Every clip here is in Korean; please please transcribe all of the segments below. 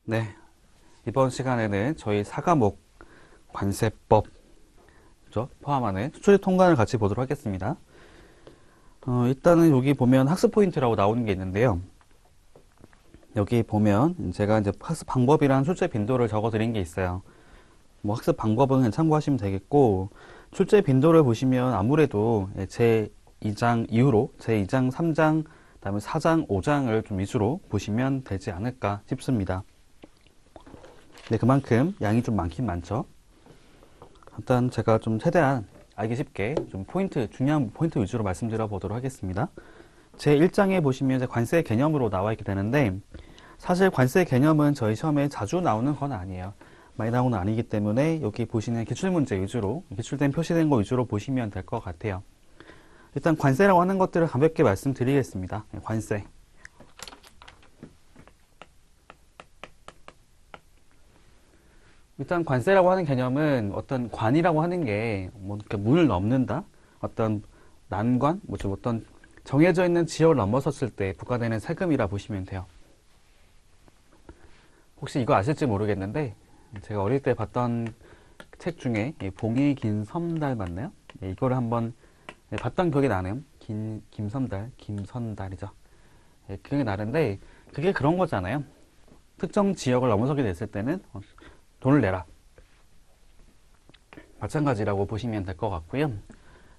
네, 이번 시간에는 저희 4과목 관세법 포함하는 수출입 통관을 같이 보도록 하겠습니다. 일단은 여기 보면 학습 포인트라고 나오는 게 있는데요. 여기 보면 제가 이제 학습 방법이랑 출제 빈도를 적어 드린 게 있어요. 뭐 학습 방법은 그냥 참고하시면 되겠고, 출제 빈도를 보시면 아무래도 제 2장 이후로 제 2장, 3장, 그다음에 4장, 5장을 좀 위주로 보시면 되지 않을까 싶습니다. 네, 그만큼 양이 좀 많긴 많죠. 일단 제가 좀 최대한 알기 쉽게 좀 중요한 포인트 위주로 말씀드려 보도록 하겠습니다. 제 1장에 보시면 이제 관세 개념으로 나와 있게 되는데, 사실 관세 개념은 저희 시험에 자주 나오는 건 아니에요. 많이 나오는 건 아니기 때문에 여기 보시는 기출문제 위주로, 기출된 표시된 거 위주로 보시면 될 것 같아요. 일단 관세라고 하는 것들을 가볍게 말씀드리겠습니다. 관세. 일단 관세라고 하는 개념은 어떤 관이라고 하는 게 뭐 이렇게 문을 넘는다, 어떤 난관, 뭐 좀 어떤 정해져 있는 지역을 넘어섰을 때 부과되는 세금이라 보시면 돼요. 혹시 이거 아실지 모르겠는데 제가 어릴 때 봤던 책 중에 봉이 긴 섬달 맞나요? 이거를 한번 봤던 기억이 나네요. 김선달이죠. 기억이 나는데 그게 그런 거잖아요. 특정 지역을 넘어서게 됐을 때는 돈을 내라. 마찬가지라고 보시면 될 것 같고요.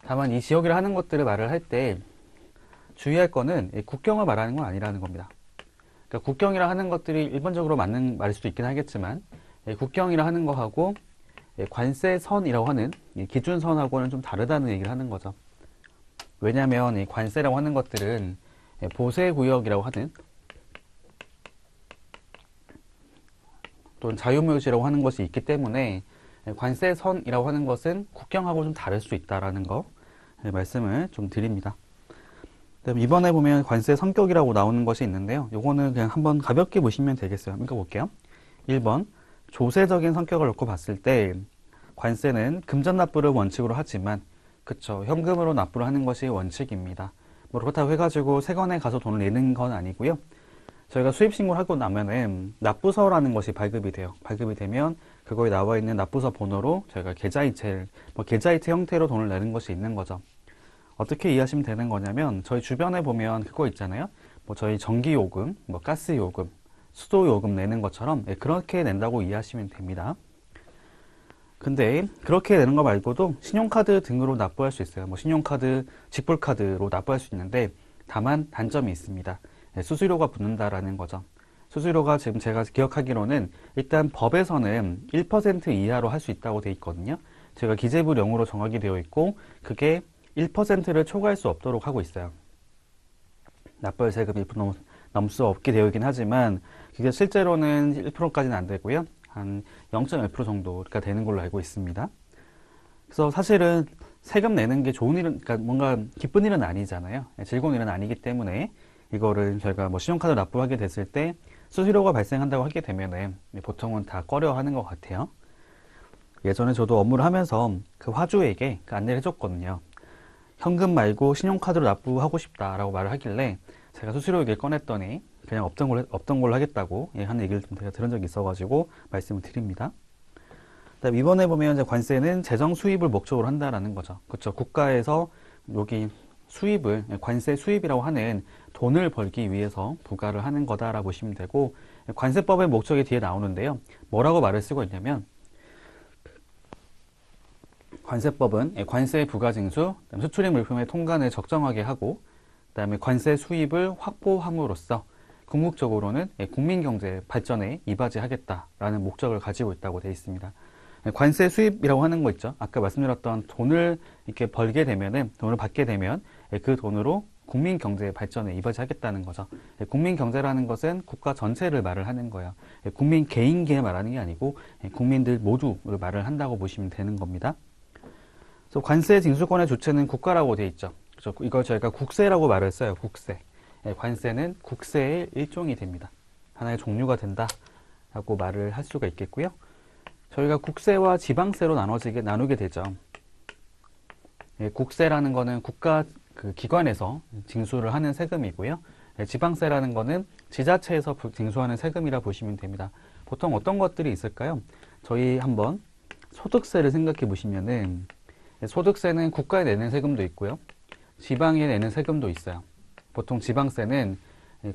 다만 이 지역이라 하는 것들을 말을 할 때 주의할 거는 국경을 말하는 건 아니라는 겁니다. 그러니까 국경이라 하는 것들이 일반적으로 맞는 말일 수도 있긴 하겠지만, 국경이라 하는 거하고 관세선이라고 하는 기준선하고는 좀 다르다는 얘기를 하는 거죠. 왜냐하면 이 관세라고 하는 것들은 보세구역이라고 하는 또는 자유무역이라고 하는 것이 있기 때문에 관세선이라고 하는 것은 국경하고 좀 다를 수 있다라는 거 말씀을 좀 드립니다. 이번에 보면 관세 성격이라고 나오는 것이 있는데요. 요거는 그냥 한번 가볍게 보시면 되겠어요. 한번 볼게요. 1번 조세적인 성격을 놓고 봤을 때 관세는 금전 납부를 원칙으로 하지만, 그쵸, 현금으로 납부를 하는 것이 원칙입니다. 뭐 그렇다고 해가지고 세관에 가서 돈을 내는 건 아니고요. 저희가 수입 신고를 하고 나면은 납부서라는 것이 발급이 돼요. 발급이 되면 그거에 나와 있는 납부서 번호로 저희가 계좌이체 형태로 돈을 내는 것이 있는 거죠. 어떻게 이해하시면 되는 거냐면, 저희 주변에 보면 그거 있잖아요. 뭐 저희 전기요금, 뭐 가스요금, 수도요금 내는 것처럼 그렇게 낸다고 이해하시면 됩니다. 근데 그렇게 내는 거 말고도 신용카드 등으로 납부할 수 있어요. 뭐 신용카드, 직불카드로 납부할 수 있는데, 다만 단점이 있습니다. 수수료가 붙는다라는 거죠. 수수료가 지금 제가 기억하기로는 일단 법에서는 1% 이하로 할 수 있다고 돼 있거든요. 제가 기재부령으로 정하게 되어 있고, 그게 1%를 초과할 수 없도록 하고 있어요. 납부할 세금이 넘을 수 없게 되어 있긴 하지만, 그게 실제로는 1%까지는 안 되고요. 한 0.1% 정도가 되는 걸로 알고 있습니다. 그래서 사실은 세금 내는 게 좋은 일은, 그러니까 뭔가 기쁜 일은 아니잖아요. 즐거운 일은 아니기 때문에 이거를 저희가 뭐 신용카드 납부하게 됐을 때 수수료가 발생한다고 하게 되면은 보통은 다 꺼려 하는 것 같아요. 예전에 저도 업무를 하면서 그 화주에게 안내를 해줬거든요. 현금 말고 신용카드로 납부하고 싶다라고 말을 하길래 제가 수수료 얘기를 꺼냈더니 그냥 없던 걸로 하겠다고 하는 얘기를 좀 제가 들은 적이 있어가지고 말씀을 드립니다. 그다음에 이번에 보면 이제 관세는 재정 수입을 목적으로 한다라는 거죠. 그렇죠. 국가에서 여기 관세 수입이라고 하는 돈을 벌기 위해서 부과를 하는 거다라고 보시면 되고, 관세법의 목적이 뒤에 나오는데요. 뭐라고 말을 쓰고 있냐면, 관세법은 관세 부과 징수, 수출입 물품의 통관을 적정하게 하고, 그다음에 관세 수입을 확보함으로써 궁극적으로는 국민 경제 발전에 이바지하겠다라는 목적을 가지고 있다고 되어 있습니다. 관세 수입이라고 하는 거 있죠. 아까 말씀드렸던 돈을 이렇게 벌게 되면은, 돈을 받게 되면 그 돈으로 국민 경제 발전에 이바지하겠다는 거죠. 국민 경제라는 것은 국가 전체를 말을 하는 거예요. 국민 개인기에 말하는 게 아니고 국민들 모두를 말을 한다고 보시면 되는 겁니다. 그래서 관세 징수권의 주체는 국가라고 되어 있죠. 그래서 이걸 저희가 국세라고 말을 써요. 국세. 관세는 국세의 일종이 됩니다. 하나의 종류가 된다라고 말을 할 수가 있겠고요. 저희가 국세와 지방세로 나누게 되죠. 국세라는 거는 국가 기관에서 징수를 하는 세금이고요. 지방세라는 거는 지자체에서 징수하는 세금이라 보시면 됩니다. 보통 어떤 것들이 있을까요? 저희 한번 소득세를 생각해 보시면은 소득세는 국가에 내는 세금도 있고요. 지방에 내는 세금도 있어요. 보통 지방세는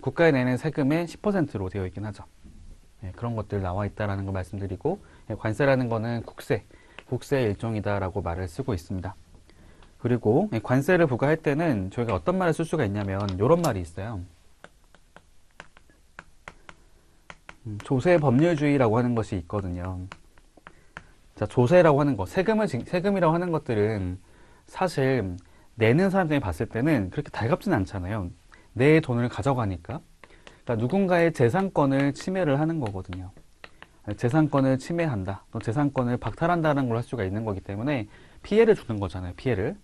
국가에 내는 세금의 10%로 되어 있긴 하죠. 그런 것들 나와 있다라는 걸 말씀드리고, 관세라는 거는 국세의 일종이다라고 말을 쓰고 있습니다. 그리고 관세를 부과할 때는 저희가 어떤 말을 쓸 수가 있냐면 이런 말이 있어요. 조세 법률주의라고 하는 것이 있거든요. 자, 조세라고 하는 것, 세금이라고 하는 것들은 사실 내는 사람들이 봤을 때는 그렇게 달갑진 않잖아요. 내 돈을 가져가니까. 그러니까 누군가의 재산권을 침해를 하는 거거든요. 재산권을 침해한다, 또 재산권을 박탈한다는 걸 할 수가 있는 거기 때문에 피해를 주는 거잖아요. 피해를.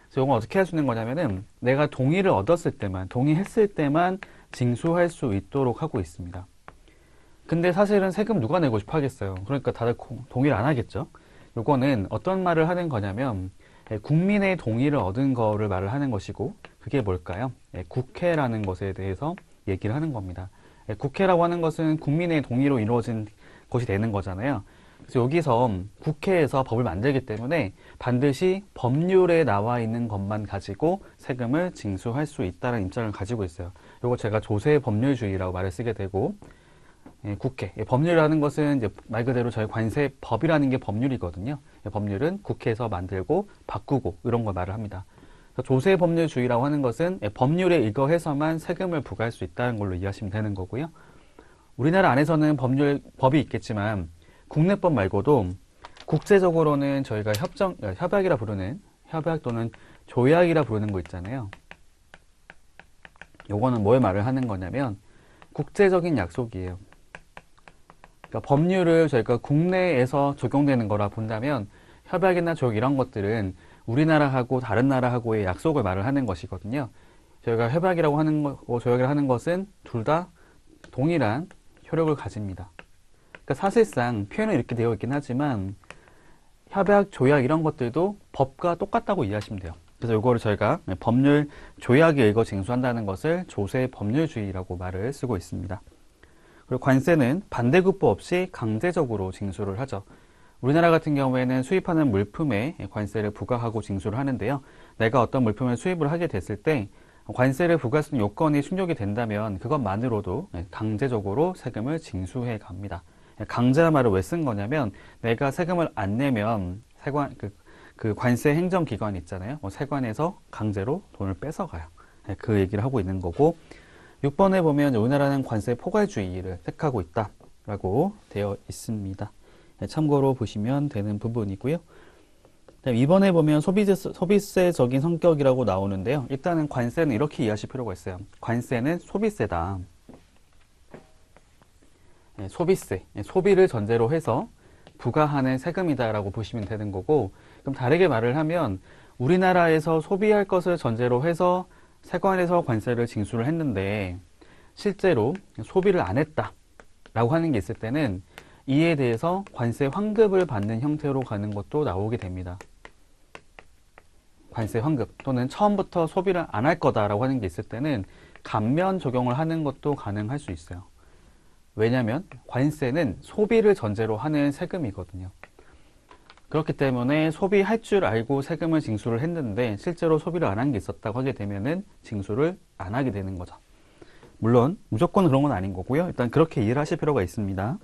그래서 이건 어떻게 할 수 있는 거냐면은 내가 동의를 얻었을 때만, 동의했을 때만 징수할 수 있도록 하고 있습니다. 근데 사실은 세금 누가 내고 싶어 하겠어요. 그러니까 다들 동의를 안 하겠죠. 요거는 어떤 말을 하는 거냐면 국민의 동의를 얻은 거를 말을 하는 것이고, 그게 뭘까요? 국회라는 것에 대해서 얘기를 하는 겁니다. 국회라고 하는 것은 국민의 동의로 이루어진 것이 되는 거잖아요. 그래서 여기서 국회에서 법을 만들기 때문에 반드시 법률에 나와 있는 것만 가지고 세금을 징수할 수 있다는 입장을 가지고 있어요. 요거 제가 조세 법률주의라고 말을 쓰게 되고, 국회, 법률이라는 것은 이제 말 그대로 저희 관세법이라는 게 법률이거든요. 법률은 국회에서 만들고 바꾸고 이런 걸 말을 합니다. 조세 법률주의라고 하는 것은 법률에 의거해서만 세금을 부과할 수 있다는 걸로 이해하시면 되는 거고요. 우리나라 안에서는 법이 있겠지만 국내법 말고도 국제적으로는 저희가 협약이라 부르는, 협약 또는 조약이라 부르는 거 있잖아요. 요거는 뭘 말을 하는 거냐면 국제적인 약속이에요. 그러니까 법률을 저희가 국내에서 적용되는 거라 본다면 협약이나 조약 이런 것들은 우리나라하고 다른 나라하고의 약속을 말을 하는 것이거든요. 저희가 협약이라고 하는 거, 조약이라고 하는 것은 둘 다 동일한 효력을 가집니다. 그러니까 사실상 표현은 이렇게 되어 있긴 하지만 협약, 조약 이런 것들도 법과 똑같다고 이해하시면 돼요. 그래서 이거를 저희가 법률, 조약에 의거 징수한다는 것을 조세 법률주의라고 말을 쓰고 있습니다. 그리고 관세는 반대급부 없이 강제적으로 징수를 하죠. 우리나라 같은 경우에는 수입하는 물품에 관세를 부과하고 징수를 하는데요. 내가 어떤 물품을 수입을 하게 됐을 때 관세를 부과할 수 있는 요건이 충족이 된다면 그것만으로도 강제적으로 세금을 징수해 갑니다. 강제란 말을 왜 쓴 거냐면 내가 세금을 안 내면 그 관세 행정기관 있잖아요. 세관에서 강제로 돈을 뺏어가요. 그 얘기를 하고 있는 거고, 6번에 보면 우리나라는 관세 포괄주의를 택하고 있다라고 되어 있습니다. 참고로 보시면 되는 부분이고요. 2번에 보면 소비세적인 성격이라고 나오는데요. 일단은 관세는 이렇게 이해하실 필요가 있어요. 관세는 소비세다. 소비세, 소비를 전제로 해서 부과하는 세금이다라고 보시면 되는 거고, 그럼 다르게 말을 하면 우리나라에서 소비할 것을 전제로 해서 세관에서 관세를 징수를 했는데 실제로 소비를 안 했다라고 하는 게 있을 때는 이에 대해서 관세 환급을 받는 형태로 가는 것도 나오게 됩니다. 관세 환급 또는 처음부터 소비를 안 할 거다라고 하는 게 있을 때는 감면 적용을 하는 것도 가능할 수 있어요. 왜냐하면 관세는 소비를 전제로 하는 세금이거든요. 그렇기 때문에 소비할 줄 알고 세금을 징수를 했는데 실제로 소비를 안 한 게 있었다고 하게 되면은 징수를 안 하게 되는 거죠. 물론 무조건 그런 건 아닌 거고요. 일단 그렇게 이해를 하실 필요가 있습니다.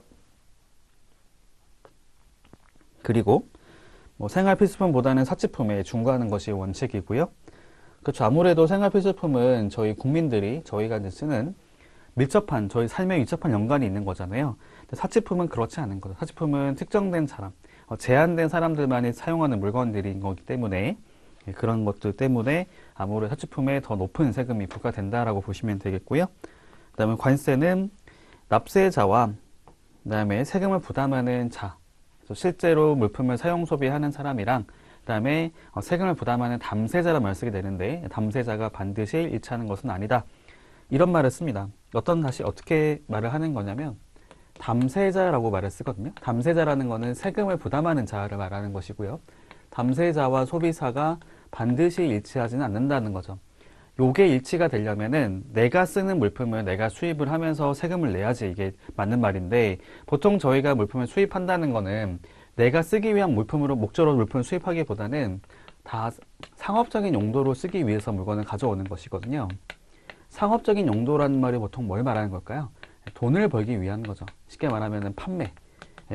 그리고 생활 필수품보다는 사치품에 중과하는 것이 원칙이고요. 그렇죠. 아무래도 생활 필수품은 저희 국민들이 저희가 이제 쓰는 저희 삶에 밀접한 연관이 있는 거잖아요. 근데 사치품은 그렇지 않은 거죠. 사치품은 특정된 사람, 제한된 사람들만이 사용하는 물건들인 거기 때문에 그런 것들 때문에 아무래도 사치품에 더 높은 세금이 부과된다라고 보시면 되겠고요. 그 다음에 관세는 납세자와 그 다음에 세금을 부담하는 자, 실제로 물품을 사용 소비하는 사람이랑 그 다음에 세금을 부담하는 담세자란 말을 쓰게 되는데 담세자가 반드시 일치하는 것은 아니다. 이런 말을 씁니다. 어떻게 말을 하는 거냐면 담세자라고 말을 쓰거든요. 담세자라는 거는 세금을 부담하는 자를 말하는 것이고요. 담세자와 소비사가 반드시 일치하지는 않는다는 거죠. 요게 일치가 되려면은 내가 쓰는 물품을 내가 수입을 하면서 세금을 내야지 이게 맞는 말인데, 보통 저희가 물품을 수입한다는 거는 내가 쓰기 위한 물품으로 목적으로 물품을 수입하기보다는 다 상업적인 용도로 쓰기 위해서 물건을 가져오는 것이거든요. 상업적인 용도라는 말이 보통 뭘 말하는 걸까요? 돈을 벌기 위한 거죠. 쉽게 말하면 판매.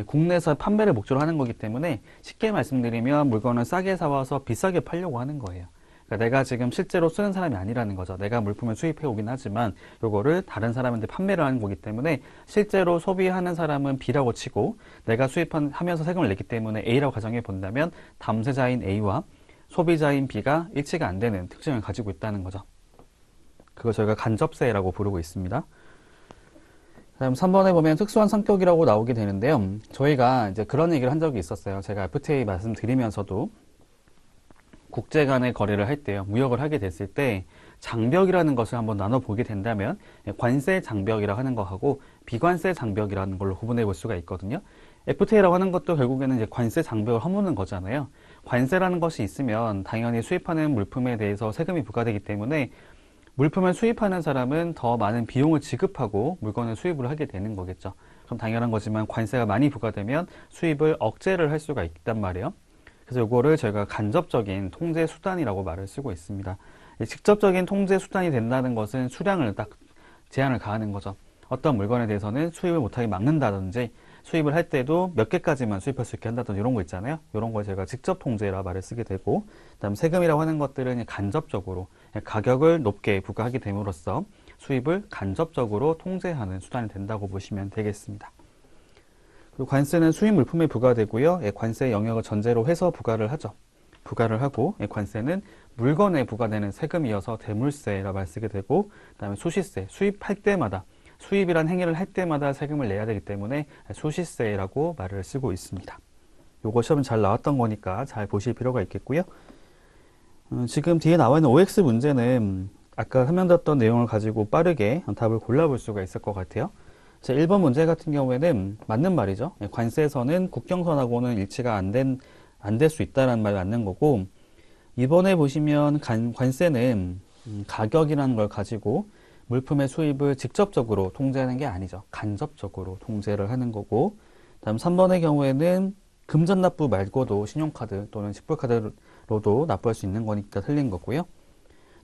국내에서 판매를 목적으로 하는 거기 때문에 쉽게 말씀드리면 물건을 싸게 사와서 비싸게 팔려고 하는 거예요. 그러니까 내가 지금 실제로 쓰는 사람이 아니라는 거죠. 내가 물품을 수입해 오긴 하지만 요거를 다른 사람한테 판매를 하는 거기 때문에 실제로 소비하는 사람은 B라고 치고 내가 수입하면서 세금을 냈기 때문에 A라고 가정해 본다면 담세자인 A와 소비자인 B가 일치가 안 되는 특징을 가지고 있다는 거죠. 그걸 저희가 간접세라고 부르고 있습니다. 다음 3번에 보면 특수한 성격이라고 나오게 되는데요. 저희가 이제 그런 얘기를 한 적이 있었어요. 제가 FTA 말씀드리면서도 국제 간의 거래를 할 때요, 무역을 하게 됐을 때 장벽이라는 것을 한번 나눠보게 된다면 관세 장벽이라고 하는 거하고 비관세 장벽이라는 걸로 구분해 볼 수가 있거든요. FTA라고 하는 것도 결국에는 이제 관세 장벽을 허무는 거잖아요. 관세라는 것이 있으면 당연히 수입하는 물품에 대해서 세금이 부과되기 때문에 물품을 수입하는 사람은 더 많은 비용을 지급하고 물건을 수입을 하게 되는 거겠죠. 그럼 당연한 거지만 관세가 많이 부과되면 수입을 억제를 할 수가 있단 말이에요. 그래서 이거를 저희가 간접적인 통제 수단이라고 말을 쓰고 있습니다. 직접적인 통제 수단이 된다는 것은 수량을 딱 제한을 가하는 거죠. 어떤 물건에 대해서는 수입을 못하게 막는다든지 수입을 할 때도 몇 개까지만 수입할 수 있게 한다든지 이런 거 있잖아요. 이런 걸 제가 직접 통제라 말을 쓰게 되고, 그다음 세금이라고 하는 것들은 간접적으로 가격을 높게 부과하게 됨으로써 수입을 간접적으로 통제하는 수단이 된다고 보시면 되겠습니다. 그리고 관세는 수입 물품에 부과되고요. 관세 영역을 전제로 해서 부과를 하죠. 부과를 하고, 관세는 물건에 부과되는 세금이어서 대물세라 말 쓰게 되고, 그다음에 수시세, 수입할 때마다 수입이란 행위를 할 때마다 세금을 내야 되기 때문에 수시세라고 말을 쓰고 있습니다. 요거 시험은 잘 나왔던 거니까 잘 보실 필요가 있겠고요. 지금 뒤에 나와 있는 OX 문제는 아까 설명드렸던 내용을 가지고 빠르게 답을 골라볼 수가 있을 것 같아요. 제 1번 문제 같은 경우에는 맞는 말이죠. 관세선은 국경선하고는 일치가 안 될 수 있다는 말이 맞는 거고, 이번에 보시면 관세는 가격이라는 걸 가지고 물품의 수입을 직접적으로 통제하는 게 아니죠. 간접적으로 통제를 하는 거고, 다음 3번의 경우에는 금전납부 말고도 신용카드 또는 직불카드로도 납부할 수 있는 거니까 틀린 거고요.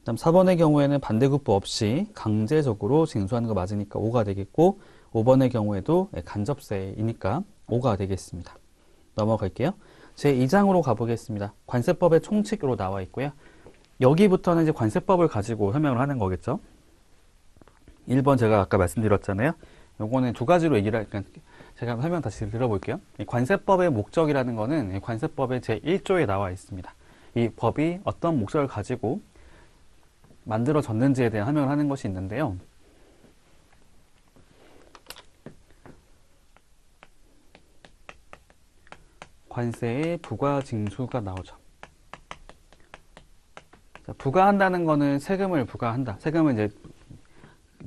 다음 4번의 경우에는 반대급부 없이 강제적으로 징수하는 거 맞으니까 5가 되겠고, 5번의 경우에도 간접세이니까 5가 되겠습니다. 넘어갈게요. 제2장으로 가보겠습니다. 관세법의 총칙으로 나와 있고요. 여기부터는 이제 관세법을 가지고 설명을 하는 거겠죠. 1번 제가 아까 말씀드렸잖아요. 요거는 두 가지로 그러니까 제가 설명 다시 들어볼게요. 이 관세법의 목적이라는 거는 이 관세법의 제1조에 나와 있습니다. 이 법이 어떤 목적을 가지고 만들어졌는지에 대한 설명을 하는 것이 있는데요. 관세의 부과징수가 나오죠. 자, 부과한다는 거는 세금을 부과한다. 세금을 이제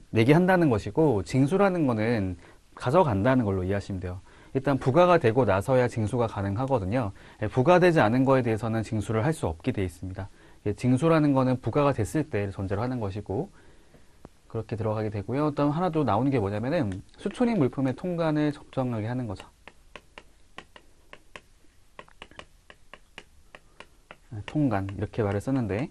내게 한다는 것이고, 징수라는 거는 가져간다는 걸로 이해하시면 돼요. 일단 부과가 되고 나서야 징수가 가능하거든요. 부과되지 않은 거에 대해서는 징수를 할 수 없게 되어 있습니다. 징수라는 거는 부과가 됐을 때 전제로 하는 것이고, 그렇게 들어가게 되고요. 또 하나 더 나오는 게 뭐냐면은 수출입 물품의 통관을 적정하게 하는 거죠. 통관 이렇게 말을 쓰는데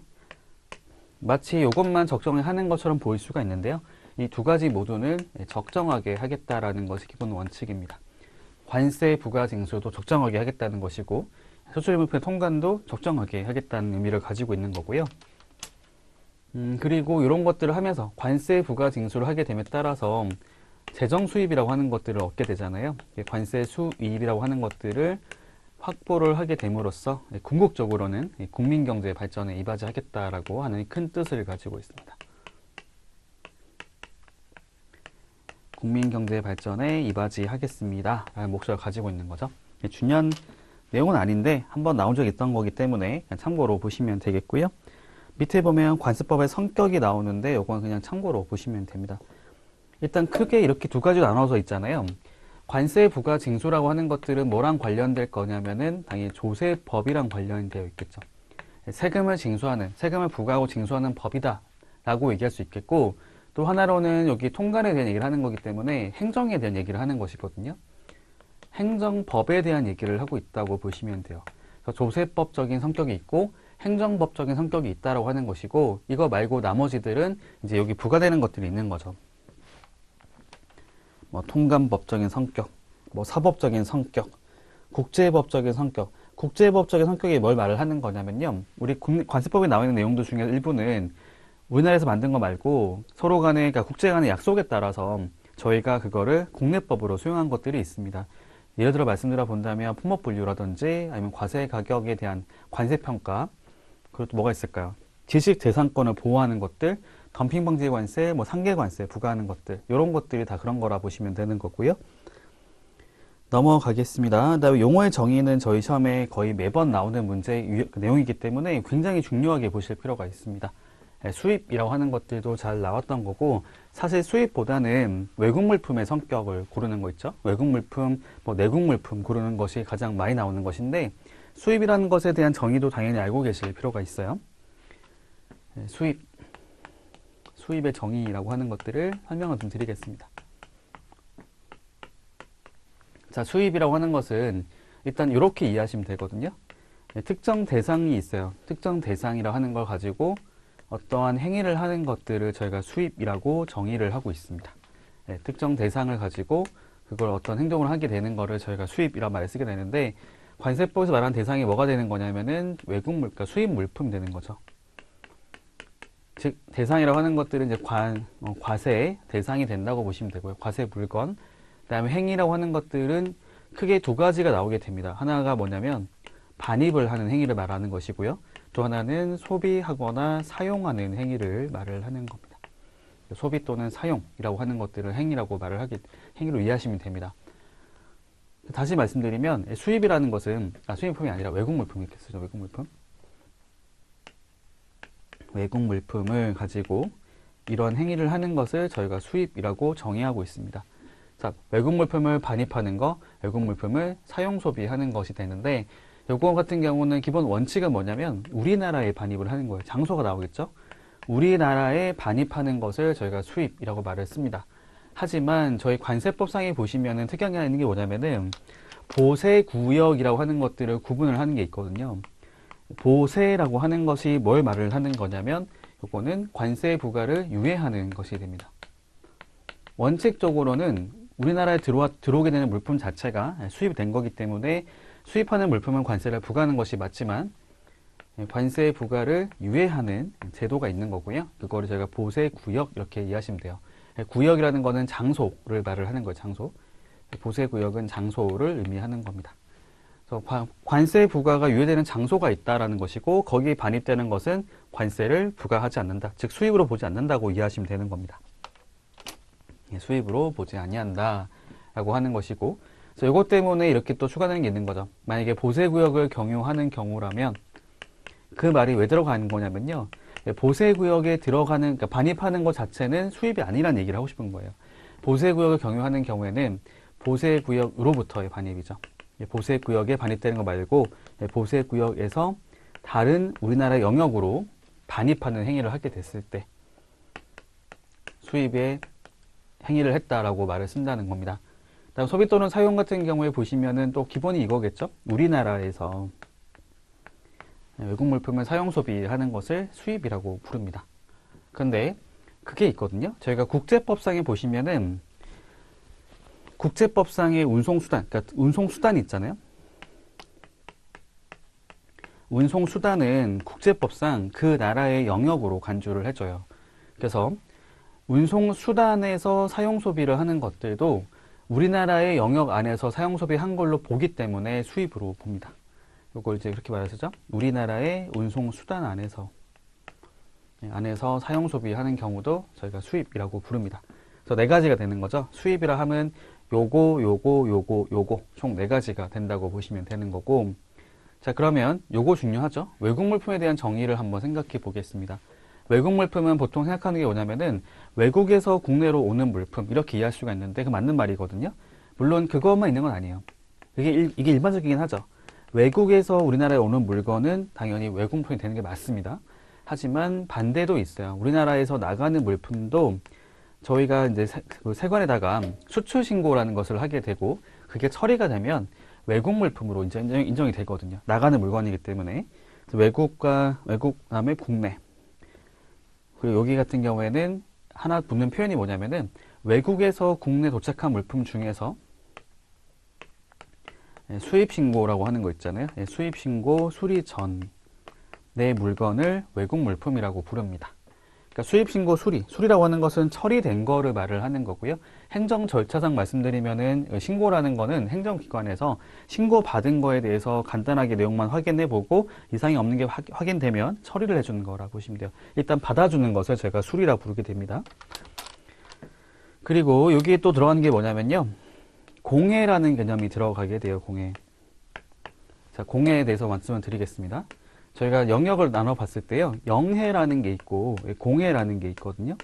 마치 이것만 적정을 하는 것처럼 보일 수가 있는데요. 이 두 가지 모두는 적정하게 하겠다라는 것이 기본 원칙입니다. 관세 부과 징수도 적정하게 하겠다는 것이고, 수출입물품의 통관도 적정하게 하겠다는 의미를 가지고 있는 거고요. 그리고 이런 것들을 하면서 관세 부과 징수를 하게 됨에 따라서 재정 수입이라고 하는 것들을 얻게 되잖아요. 관세 수입이라고 하는 것들을 확보를 하게 됨으로써 궁극적으로는 국민 경제 발전에 이바지하겠다라고 하는 큰 뜻을 가지고 있습니다. 국민 경제 발전에 이바지하겠습니다 라는 목적을 가지고 있는 거죠. 중요한 내용은 아닌데 한번 나온 적이 있던 거기 때문에 그냥 참고로 보시면 되겠고요. 밑에 보면 관세법의 성격이 나오는데 이건 그냥 참고로 보시면 됩니다. 일단 크게 이렇게 두 가지로 나눠서 있잖아요. 관세 부과 징수라고 하는 것들은 뭐랑 관련될 거냐면은 당연히 조세법이랑 관련되어 있겠죠. 세금을 부과하고 징수하는 법이다 라고 얘기할 수 있겠고, 또 하나로는 여기 통관에 대한 얘기를 하는 거기 때문에 행정에 대한 얘기를 하는 것이거든요. 행정법에 대한 얘기를 하고 있다고 보시면 돼요. 그래서 조세법적인 성격이 있고 행정법적인 성격이 있다라고 하는 것이고, 이거 말고 나머지들은 이제 여기 부과되는 것들이 있는 거죠. 뭐 통관법적인 성격, 뭐 사법적인 성격, 국제법적인 성격. 국제법적인 성격이 뭘 말을 하는 거냐면요, 우리 관세법에 나와 있는 내용들 중에 일부는 우리나라에서 만든 거 말고 서로 간의, 그러니까 국제 간의 약속에 따라서 저희가 그거를 국내법으로 수용한 것들이 있습니다. 예를 들어 말씀드려 본다면 품목분류라든지 아니면 과세 가격에 대한 관세평가, 그리고 또 뭐가 있을까요? 지식재산권을 보호하는 것들, 덤핑 방지 관세, 뭐 상계 관세 부과하는 것들, 이런 것들이 다 그런 거라 보시면 되는 거고요. 넘어가겠습니다. 그다음에 용어의 정의는 저희 시험에 거의 매번 나오는 문제 내용이기 때문에 굉장히 중요하게 보실 필요가 있습니다. 수입이라고 하는 것들도 잘 나왔던 거고, 사실 수입보다는 외국 물품의 성격을 고르는 거 있죠. 외국 물품, 뭐 내국 물품 고르는 것이 가장 많이 나오는 것인데, 수입이라는 것에 대한 정의도 당연히 알고 계실 필요가 있어요. 수입의 정의라고 하는 것들을 설명을 좀 드리겠습니다. 자, 수입이라고 하는 것은 일단 이렇게 이해하시면 되거든요. 특정 대상이 있어요. 특정 대상이라 하는 걸 가지고 어떠한 행위를 하는 것들을 저희가 수입이라고 정의를 하고 있습니다. 특정 대상을 가지고 그걸 어떤 행동을 하게 되는 거를 저희가 수입이라고 말을 쓰게 되는데, 관세법에서 말하는 대상이 뭐가 되는 거냐면은 그러니까 수입 물품이 되는 거죠. 즉, 대상이라고 하는 것들은 이제 과세의 대상이 된다고 보시면 되고요. 과세 물건. 그 다음에 행위라고 하는 것들은 크게 두 가지가 나오게 됩니다. 하나가 뭐냐면 반입을 하는 행위를 말하는 것이고요. 또 하나는 소비하거나 사용하는 행위를 말을 하는 겁니다. 소비 또는 사용이라고 하는 것들을 행위로 이해하시면 됩니다. 다시 말씀드리면 수입이라는 것은 수입품이 아니라 외국 물품 이렇게 쓰죠. 외국 물품. 외국 물품을 가지고 이런 행위를 하는 것을 저희가 수입이라고 정의하고 있습니다. 자, 외국 물품을 반입하는 거, 외국 물품을 사용 소비하는 것이 되는데, 요거 같은 경우는 기본 원칙은 뭐냐면 우리나라에 반입을 하는 거예요. 장소가 나오겠죠? 우리나라에 반입하는 것을 저희가 수입이라고 말을 씁니다. 하지만 저희 관세법상에 보시면은 특이하게 있는 게 뭐냐면은 보세구역이라고 하는 것들을 구분을 하는 게 있거든요. 보세라고 하는 것이 뭘 말을 하는 거냐면 요거는 관세 부과를 유예하는 것이 됩니다. 원칙적으로는 우리나라에 들어오게 되는 물품 자체가 수입이 된 거기 때문에 수입하는 물품은 관세를 부과하는 것이 맞지만 관세 부과를 유예하는 제도가 있는 거고요. 그거를 저희가 보세구역 이렇게 이해하시면 돼요. 구역이라는 거는 장소를 말을 하는 거예요. 장소. 보세구역은 장소를 의미하는 겁니다. 그래서 관세 부과가 유예되는 장소가 있다라는 것이고, 거기에 반입되는 것은 관세를 부과하지 않는다. 즉 수입으로 보지 않는다고 이해하시면 되는 겁니다. 수입으로 보지 아니한다라고 하는 것이고, 그래서 이것 때문에 이렇게 또 추가되는 게 있는 거죠. 만약에 보세구역을 경유하는 경우라면 그 말이 왜 들어가는 거냐면요. 보세구역에 들어가는, 그러니까 반입하는 것 자체는 수입이 아니라는 얘기를 하고 싶은 거예요. 보세구역을 경유하는 경우에는 보세구역으로부터의 반입이죠. 보세구역에 반입되는 거 말고 보세구역에서 다른 우리나라 영역으로 반입하는 행위를 하게 됐을 때 수입의 행위를 했다라고 말을 쓴다는 겁니다. 다음 소비 또는 사용 같은 경우에 보시면은 또 기본이 이거겠죠. 우리나라에서 외국 물품을 사용 소비하는 것을 수입이라고 부릅니다. 근데 그게 있거든요. 저희가 국제법상에 보시면은 국제법상의 운송수단, 그러니까 운송수단이 있잖아요. 운송수단은 국제법상 그 나라의 영역으로 간주를 해줘요. 그래서 운송수단에서 사용 소비를 하는 것들도 우리나라의 영역 안에서 사용 소비한 걸로 보기 때문에 수입으로 봅니다. 이걸 이제 이렇게 말하시죠. 우리나라의 운송수단 안에서 사용 소비하는 경우도 저희가 수입이라고 부릅니다. 그래서 네 가지가 되는 거죠. 수입이라 하면 요거 총 네 가지가 된다고 보시면 되는 거고, 자, 그러면 요거 중요하죠. 외국 물품에 대한 정의를 한번 생각해 보겠습니다. 외국 물품은 보통 생각하는 게 뭐냐면은 외국에서 국내로 오는 물품 이렇게 이해할 수가 있는데, 그 맞는 말이거든요. 물론 그것만 있는 건 아니에요. 이게 일반적이긴 하죠. 외국에서 우리나라에 오는 물건은 당연히 외국 물품이 되는 게 맞습니다. 하지만 반대도 있어요. 우리나라에서 나가는 물품도 저희가 이제 세관에다가 수출 신고라는 것을 하게 되고 그게 처리가 되면 외국 물품으로 이제 인정이 되거든요. 나가는 물건이기 때문에. 외국 다음에 국내. 그리고 여기 같은 경우에는 하나 붙는 표현이 뭐냐면은 외국에서 국내 도착한 물품 중에서 수입신고라고 하는 거 있잖아요. 수입신고 수리 전 내 물건을 외국 물품이라고 부릅니다. 그러니까 수입신고 수리라고 하는 것은 처리된 거를 말을 하는 거고요. 행정 절차상 말씀드리면은 신고라는 거는 행정기관에서 신고받은 거에 대해서 간단하게 내용만 확인해보고 이상이 없는 게 확인되면 처리를 해주는 거라고 보시면 돼요. 일단 받아주는 것을 제가 수리라고 부르게 됩니다. 그리고 여기에 또 들어가는 게 뭐냐면요. 공해라는 개념이 들어가게 돼요. 공해. 자, 공해에 대해서 말씀을 드리겠습니다. 저희가 영역을 나눠 봤을 때요. 영해라는 게 있고 공해라는 게 있거든요.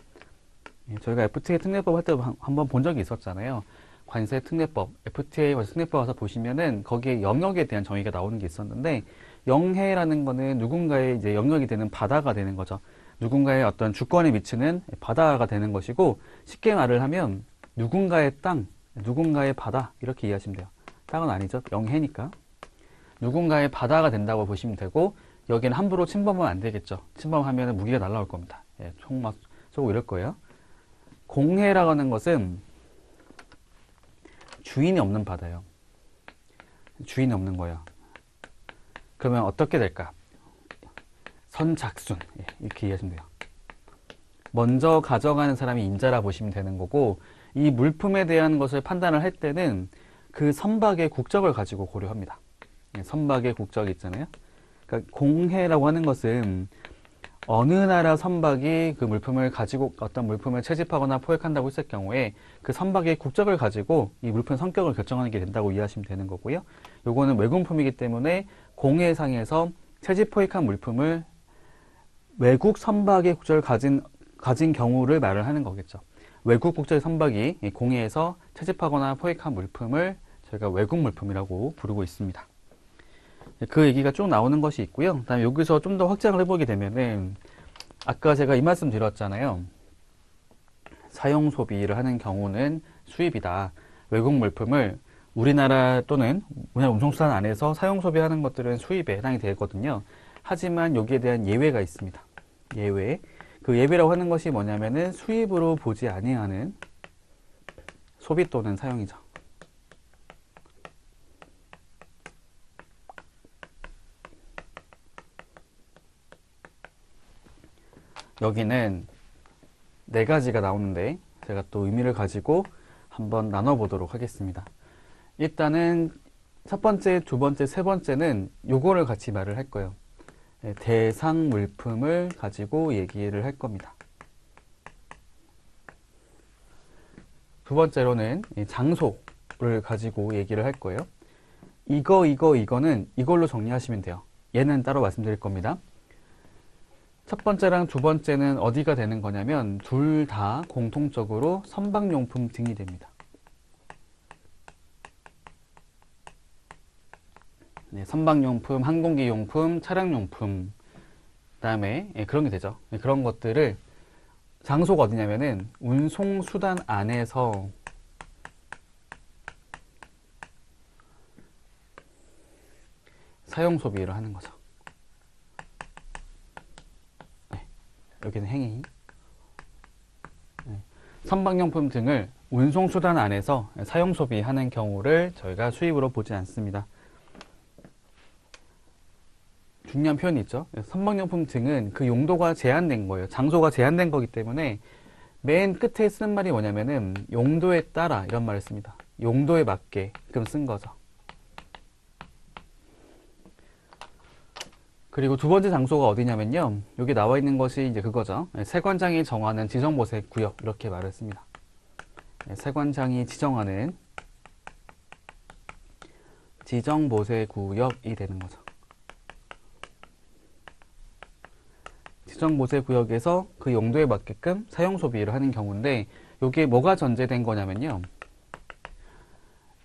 저희가 FTA 특례법 할 때 한번 본 적이 있었잖아요. 관세 특례법, FTA 관세 특례법 와서 보시면은 거기에 영역에 대한 정의가 나오는 게 있었는데 영해라는 거는 누군가의 이제 영역이 되는 바다가 되는 거죠. 누군가의 어떤 주권에 미치는 바다가 되는 것이고 쉽게 말을 하면 누군가의 땅, 누군가의 바다 이렇게 이해하시면 돼요. 땅은 아니죠. 영해니까. 누군가의 바다가 된다고 보시면 되고 여기는 함부로 침범하면 안 되겠죠. 침범하면 무기가 날라올 겁니다. 예, 총 막 쏘고 이럴 거예요. 공해라고 하는 것은 주인이 없는 바다예요. 주인이 없는 거예요. 그러면 어떻게 될까? 선착순. 예, 이렇게 이해하시면 돼요. 먼저 가져가는 사람이 임자라 보시면 되는 거고 이 물품에 대한 것을 판단을 할 때는 그 선박의 국적을 가지고 고려합니다. 예, 선박의 국적이 있잖아요. 그러니까 공해라고 하는 것은 어느 나라 선박이 그 물품을 가지고 어떤 물품을 채집하거나 포획한다고 했을 경우에 그 선박의 국적을 가지고 이 물품 성격을 결정하는 게 된다고 이해하시면 되는 거고요. 요거는 외국품이기 때문에 공해상에서 채집 포획한 물품을 외국 선박의 국적을 가진 경우를 말을 하는 거겠죠. 외국 국적의 선박이 공해에서 채집하거나 포획한 물품을 저희가 외국 물품이라고 부르고 있습니다. 그 얘기가 쭉 나오는 것이 있고요. 그다음에 여기서 좀 더 확장을 해보게 되면은 아까 제가 이 말씀 드렸잖아요. 사용 소비를 하는 경우는 수입이다. 외국 물품을 우리나라 또는 우리나라 운송수단 안에서 사용 소비하는 것들은 수입에 해당이 되거든요. 하지만 여기에 대한 예외가 있습니다. 예외. 그 예외라고 하는 것이 뭐냐면은 수입으로 보지 아니하는 소비 또는 사용이죠. 여기는 네 가지가 나오는데 제가 또 의미를 가지고 한번 나눠보도록 하겠습니다. 일단은 첫 번째, 두 번째, 세 번째는 요거를 같이 말을 할 거예요. 대상 물품을 가지고 얘기를 할 겁니다. 두 번째로는 장소를 가지고 얘기를 할 거예요. 이거는 이걸로 정리하시면 돼요. 얘는 따로 말씀드릴 겁니다. 첫 번째랑 두 번째는 어디가 되는 거냐면 둘 다 공통적으로 선박용품 등이 됩니다. 네, 선박용품, 항공기용품, 차량용품 그다음에 그런 게 되죠. 그런 것들을 장소가 어디냐면은 운송수단 안에서 사용 소비를 하는 거죠. 여기는 행위. 선박용품 등을 운송수단 안에서 사용 소비하는 경우를 저희가 수입으로 보지 않습니다. 중요한 표현이 있죠. 선박용품 등은 그 용도가 제한된 거예요. 장소가 제한된 거기 때문에 맨 끝에 쓰는 말이 뭐냐면은 용도에 따라 이런 말을 씁니다. 용도에 맞게끔 쓴 거죠. 그리고 두 번째 장소가 어디냐면요. 여기 나와 있는 것이 이제 그거죠. 세관장이 정하는 지정보세 구역 이렇게 말을 씁니다. 세관장이 지정하는 지정보세 구역이 되는 거죠. 지정보세 구역에서 그 용도에 맞게끔 사용 소비를 하는 경우인데 여기에 뭐가 전제된 거냐면요.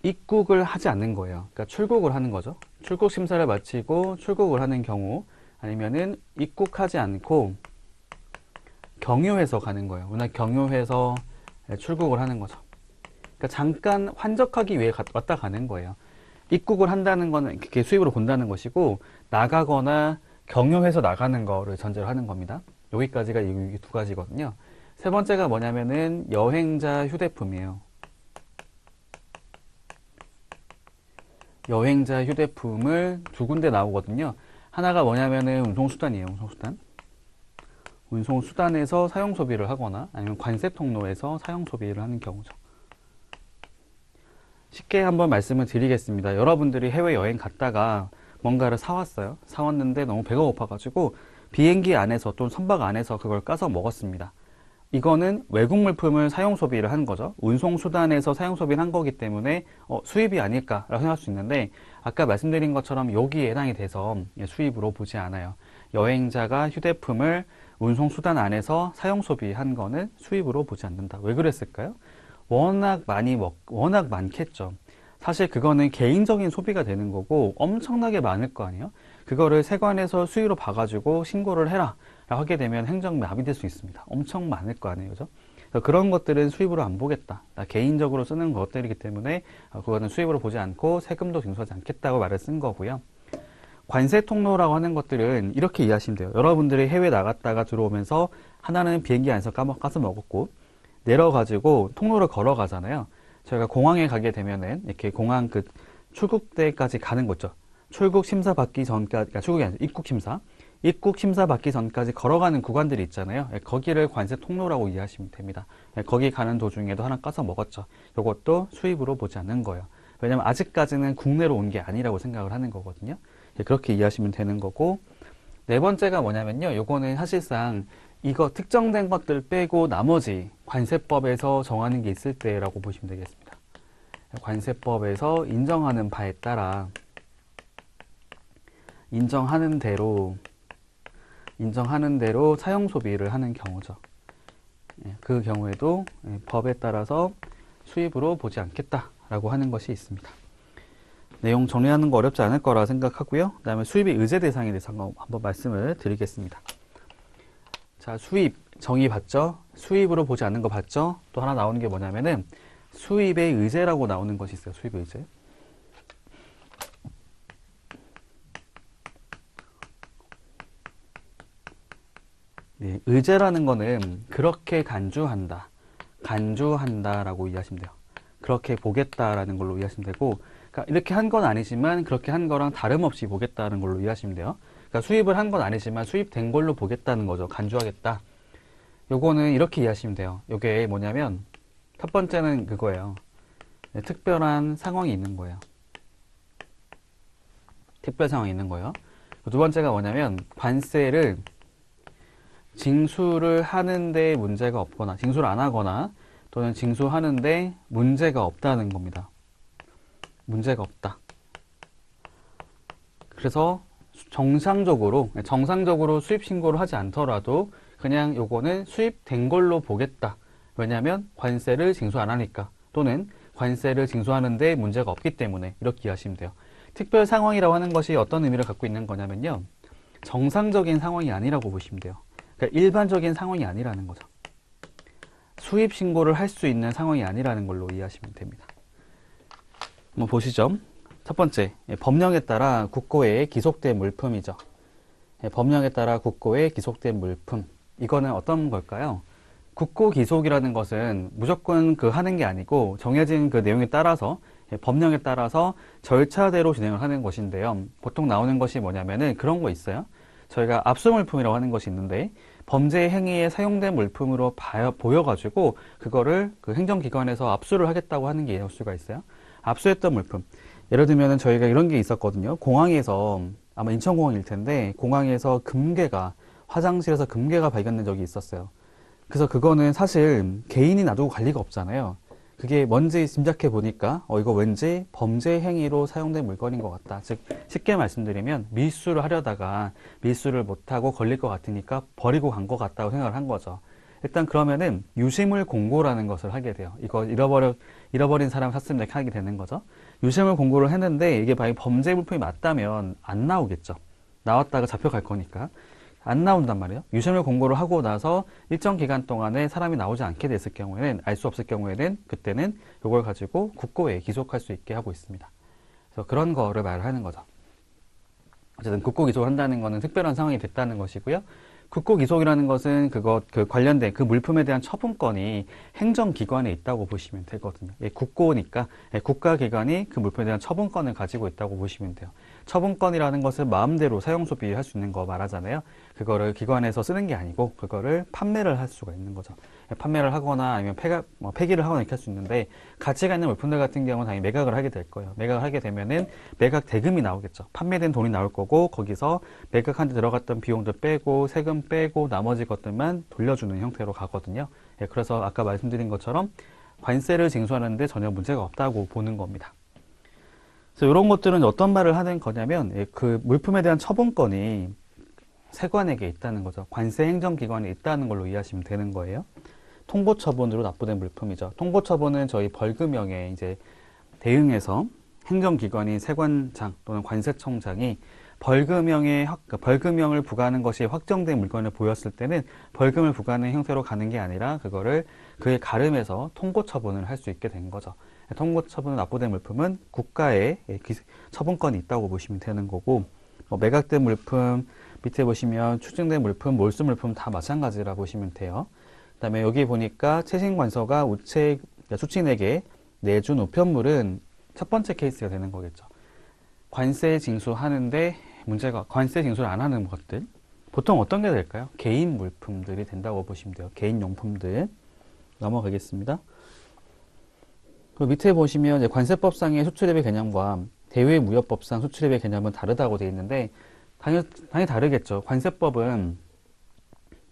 입국을 하지 않는 거예요. 그러니까 출국을 하는 거죠. 출국 심사를 마치고 출국을 하는 경우 아니면은 입국하지 않고 경유해서 가는 거예요. 워낙 경유해서 출국을 하는 거죠. 그러니까 잠깐 환적하기 위해 왔다 가는 거예요. 입국을 한다는 거는 이렇게 수입으로 본다는 것이고, 나가거나 경유해서 나가는 거를 전제로 하는 겁니다. 여기까지가 이 두 가지거든요. 세 번째가 뭐냐면은 여행자 휴대품이에요. 여행자 휴대품을 두 군데 나오거든요. 하나가 뭐냐면은 운송수단이에요. 운송수단. 운송수단에서 사용 소비를 하거나 아니면 관세 통로에서 사용 소비를 하는 경우죠. 쉽게 한번 말씀을 드리겠습니다. 여러분들이 해외여행 갔다가 뭔가를 사왔어요. 사왔는데 너무 배가 고파가지고 비행기 안에서 또는 선박 안에서 그걸 까서 먹었습니다. 이거는 외국 물품을 사용 소비를 한 거죠. 운송수단에서 사용 소비를 한 거기 때문에 수입이 아닐까라고 생각할 수 있는데, 아까 말씀드린 것처럼 여기에 해당이 돼서 수입으로 보지 않아요. 여행자가 휴대품을 운송수단 안에서 사용 소비한 거는 수입으로 보지 않는다. 왜 그랬을까요? 워낙 많겠죠. 사실 그거는 개인적인 소비가 되는 거고 엄청나게 많을 거 아니에요. 그거를 세관에서 수위로 봐가지고 신고를 해라 라고 하게 되면 행정 마비될 수 있습니다. 엄청 많을 거 아니에요. 그죠? 그런 것들은 수입으로 안 보겠다. 개인적으로 쓰는 것들이기 때문에 그거는 수입으로 보지 않고 세금도 징수하지 않겠다고 말을 쓴 거고요. 관세 통로라고 하는 것들은 이렇게 이해하시면 돼요. 여러분들이 해외 나갔다가 들어오면서 하나는 비행기 안에서 까서 먹었고, 내려가지고 통로를 걸어가잖아요. 저희가 공항에 가게 되면은 이렇게 공항 그 출국대까지 가는 거죠. 출국 심사 받기 전까지, 그러니까 출국이 아니라 입국 심사. 입국 심사 받기 전까지 걸어가는 구간들이 있잖아요. 거기를 관세 통로라고 이해하시면 됩니다. 거기 가는 도중에도 하나 까서 먹었죠. 이것도 수입으로 보지 않는 거예요. 왜냐면 아직까지는 국내로 온 게 아니라고 생각을 하는 거거든요. 그렇게 이해하시면 되는 거고, 네 번째가 뭐냐면요. 요거는 사실상 이거 특정된 것들 빼고 나머지 관세법에서 정하는 게 있을 때라고 보시면 되겠습니다. 관세법에서 인정하는 바에 따라 인정하는 대로 사용 소비를 하는 경우죠. 그 경우에도 법에 따라서 수입으로 보지 않겠다라고 하는 것이 있습니다. 내용 정리하는 거 어렵지 않을 거라 생각하고요. 그 다음에 수입의 의제 대상에 대해서 한번 말씀을 드리겠습니다. 자, 수입 정의 봤죠? 수입으로 보지 않는 거 봤죠? 또 하나 나오는 게 뭐냐면은 수입의 의제라고 나오는 것이 있어요. 수입의 의제. 네, 의제라는 거는 그렇게 간주한다라고 이해하시면 돼요. 그렇게 보겠다라는 걸로 이해하시면 되고, 그러니까 이렇게 한 건 아니지만 그렇게 한 거랑 다름없이 보겠다는 걸로 이해하시면 돼요. 그러니까 수입을 한 건 아니지만 수입된 걸로 보겠다는 거죠. 간주하겠다. 요거는 이렇게 이해하시면 돼요. 요게 뭐냐면 첫 번째는 그거예요. 특별한 상황이 있는 거예요. 특별 상황이 있는 거예요. 두 번째가 뭐냐면 관세를 징수를 하는데 문제가 없거나 징수를 안 하거나 또는 징수하는데 문제가 없다는 겁니다. 문제가 없다. 그래서 정상적으로 수입 신고를 하지 않더라도 그냥 요거는 수입된 걸로 보겠다. 왜냐하면 관세를 징수 안 하니까, 또는 관세를 징수하는데 문제가 없기 때문에, 이렇게 이해하시면 돼요. 특별 상황이라고 하는 것이 어떤 의미를 갖고 있는 거냐면요, 정상적인 상황이 아니라고 보시면 돼요. 그러니까 일반적인 상황이 아니라는 거죠. 수입 신고를 할 수 있는 상황이 아니라는 걸로 이해하시면 됩니다. 한번 보시죠. 첫 번째, 법령에 따라 국고에 기속된 물품이죠. 법령에 따라 국고에 기속된 물품. 이거는 어떤 걸까요? 국고 기속이라는 것은 무조건 하는 게 아니고 정해진 그 내용에 따라서, 법령에 따라서 절차대로 진행을 하는 것인데요. 보통 나오는 것이 뭐냐면은 그런 거 있어요. 저희가 압수물품이라고 하는 것이 있는데, 범죄 행위에 사용된 물품으로 보여가지고 그거를 그 행정기관에서 압수를 하겠다고 하는 게 있을 수가 있어요. 압수했던 물품. 예를 들면은 저희가 이런 게 있었거든요. 공항에서, 아마 인천공항일 텐데, 공항에서 화장실에서 금괴가 발견된 적이 있었어요. 그래서 그거는 사실 개인이 놔두고 갈 리가 없잖아요. 그게 뭔지 짐작해 보니까 이거 왠지 범죄 행위로 사용된 물건인 것 같다. 즉 쉽게 말씀드리면 밀수를 하려다가 밀수를 못하고 걸릴 것 같으니까 버리고 간 것 같다고 생각을 한 거죠. 일단 그러면은 유실물 공고라는 것을 하게 돼요. 이거 잃어버린 사람 샀으면 이렇게 하게 되는 거죠. 유실물 공고를 했는데 이게 만약 범죄 물품이 맞다면 안 나오겠죠. 나왔다가 잡혀갈 거니까. 안 나온단 말이에요. 유실물 공고를 하고 나서 일정 기간 동안에 사람이 나오지 않게 됐을 경우에는, 알 수 없을 경우에는, 그때는 이걸 가지고 국고에 기속할 수 있게 하고 있습니다. 그래서 그런 거를 말하는 거죠. 어쨌든 국고 기속을 한다는 거는 특별한 상황이 됐다는 것이고요. 국고 기속이라는 것은 그 관련된 그 물품에 대한 처분권이 행정기관에 있다고 보시면 되거든요. 예, 국고니까 국가기관이 그 물품에 대한 처분권을 가지고 있다고 보시면 돼요. 처분권이라는 것은 마음대로 사용 소비할 수 있는 거 말하잖아요. 그거를 기관에서 쓰는 게 아니고 그거를 판매를 할 수가 있는 거죠. 예, 판매를 하거나 아니면 폐기를 하거나 이렇게 할 수 있는데, 가치가 있는 물품들 같은 경우는 당연히 매각을 하게 될 거예요. 매각을 하게 되면은 매각 대금이 나오겠죠. 판매된 돈이 나올 거고, 거기서 매각한 데 들어갔던 비용들 빼고 세금 빼고 나머지 것들만 돌려주는 형태로 가거든요. 예, 그래서 아까 말씀드린 것처럼 관세를 징수하는데 전혀 문제가 없다고 보는 겁니다. 그래서 이런 것들은 어떤 말을 하는 거냐면, 예, 그 물품에 대한 처분권이 세관에게 있다는 거죠. 관세 행정기관에 있다는 걸로 이해하시면 되는 거예요. 통보처분으로 납부된 물품이죠. 통보처분은 저희 벌금형에 이제 대응해서 행정기관인 세관장 또는 관세청장이 벌금형을 부과하는 것이 확정된 물건을 보였을 때는 벌금을 부과하는 형태로 가는 게 아니라 그거를 그에 가름해서 통고처분을 할 수 있게 된 거죠. 통고처분을 납부된 물품은 국가에 처분권이 있다고 보시면 되는 거고, 매각된 물품, 밑에 보시면 추징된 물품, 몰수 물품 다 마찬가지라 보시면 돼요. 그 다음에 여기 보니까 최신관서가 수취인에게 내준 우편물은 첫 번째 케이스가 되는 거겠죠. 관세 징수하는데 관세 징수를 안 하는 것들. 보통 어떤 게 될까요? 개인 물품들이 된다고 보시면 돼요. 개인 용품들. 넘어가겠습니다. 그 밑에 보시면 이제 관세법상의 수출입의 개념과 대외무역법상 수출입의 개념은 다르다고 되어 있는데, 당연히 다르겠죠. 관세법은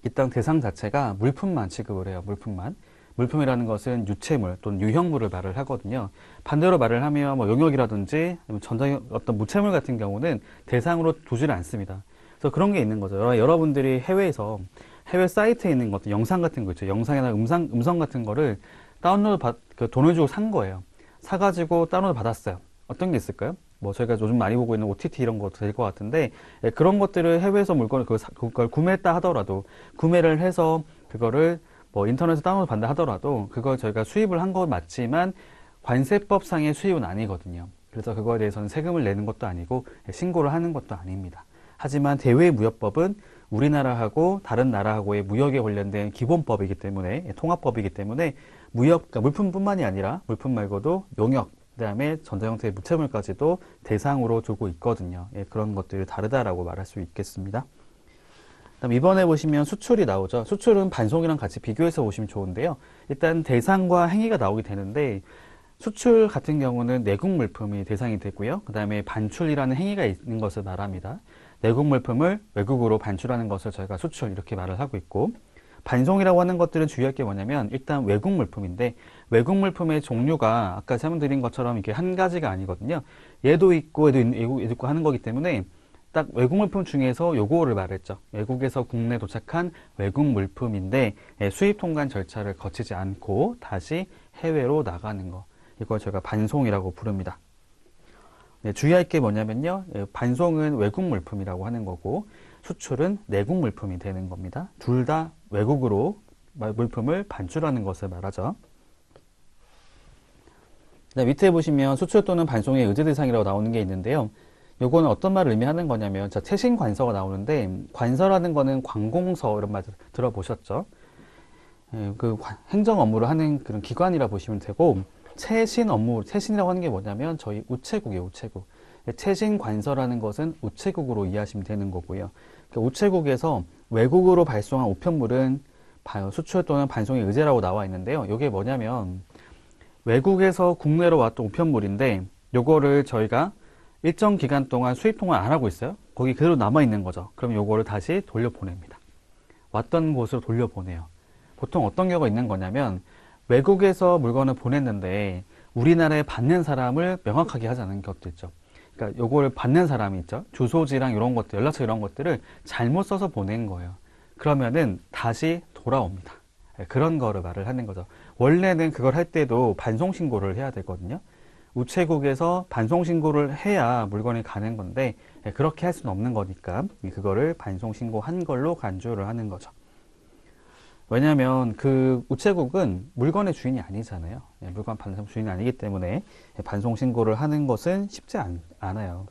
일단 대상 자체가 물품만 취급을 해요. 물품만. 물품이라는 것은 유체물 또는 유형물을 말을 하거든요. 반대로 말을 하면 용역이라든지 어떤 무체물 같은 경우는 대상으로 두지를 않습니다. 그래서 그런 게 있는 거죠. 여러분들이 해외 사이트에 있는 것들, 영상 같은 거 있죠. 영상이나 음성 같은 거를 돈을 주고 산 거예요. 사가지고 다운로드 받았어요. 어떤 게 있을까요? 저희가 요즘 많이 보고 있는 OTT 이런 것도 될 것 같은데, 예, 그런 것들을 해외에서 그걸 구매했다 하더라도, 구매를 해서 그거를 인터넷에서 다운로드 받는다 하더라도, 그걸 저희가 수입을 한 건 맞지만 관세법상의 수입은 아니거든요. 그래서 그거에 대해서는 세금을 내는 것도 아니고 신고를 하는 것도 아닙니다. 하지만 대외무역법은 우리나라하고 다른 나라하고의 무역에 관련된 기본법이기 때문에, 통합법이기 때문에 그러니까 물품뿐만이 아니라 물품 말고도 용역, 그 다음에 전자 형태의 무체물까지도 대상으로 두고 있거든요. 예, 그런 것들이 다르다라고 말할 수 있겠습니다. 그다음 이번에 보시면 수출이 나오죠. 수출은 반송이랑 같이 비교해서 보시면 좋은데요. 일단 대상과 행위가 나오게 되는데, 수출 같은 경우는 내국 물품이 대상이 되고요. 그 다음에 반출이라는 행위가 있는 것을 말합니다. 내국 물품을 외국으로 반출하는 것을 저희가 수출 이렇게 말을 하고 있고, 반송이라고 하는 것들은 주의할 게 뭐냐면, 일단 외국 물품인데, 외국 물품의 종류가 아까 설명드린 것처럼 이게 한 가지가 아니거든요. 얘도 있고 얘도 있고 하는 거기 때문에 딱 외국 물품 중에서 요거를 말했죠. 외국에서 국내 도착한 외국 물품인데 수입 통관 절차를 거치지 않고 다시 해외로 나가는 거. 이걸 저희가 반송이라고 부릅니다. 네, 주의할 게 뭐냐면요. 반송은 외국 물품이라고 하는 거고, 수출은 내국 물품이 되는 겁니다. 둘 다 외국으로 물품을 반출하는 것을 말하죠. 밑에 보시면 수출 또는 반송의 의제 대상이라고 나오는 게 있는데요. 요거는 어떤 말을 의미하는 거냐면, 최신 관서가 나오는데, 관서라는 거는 관공서 이런 말 들어보셨죠? 그 행정 업무를 하는 그런 기관이라 보시면 되고, 최신이라고 하는 게 뭐냐면 저희 우체국이에요, 우체국. 최신 관서라는 것은 우체국으로 이해하시면 되는 거고요. 우체국에서 외국으로 발송한 우편물은 수출 또는 반송의 의제라고 나와 있는데요. 이게 뭐냐면, 외국에서 국내로 왔던 우편물인데, 요거를 저희가 일정 기간 동안 수입 통관 안 하고 있어요. 거기 그대로 남아 있는 거죠. 그럼 요거를 다시 돌려보냅니다. 왔던 곳으로 돌려보내요. 보통 어떤 경우가 있는 거냐면, 외국에서 물건을 보냈는데 우리나라에 받는 사람을 명확하게 하지 않은 것도 있죠. 그러니까 요거를 받는 사람이 있죠. 주소지랑 이런 것들, 연락처 이런 것들을 잘못 써서 보낸 거예요. 그러면은 다시 돌아옵니다. 그런 거를 말을 하는 거죠. 원래는 그걸 할 때도 반송 신고를 해야 되거든요. 우체국에서 반송신고를 해야 물건이 가는 건데 그렇게 할 수는 없는 거니까 그거를 반송신고한 걸로 간주를 하는 거죠. 왜냐하면 그 우체국은 물건의 주인이 아니잖아요. 물건 반송 주인이 아니기 때문에 반송신고를 하는 것은 쉽지 않아요.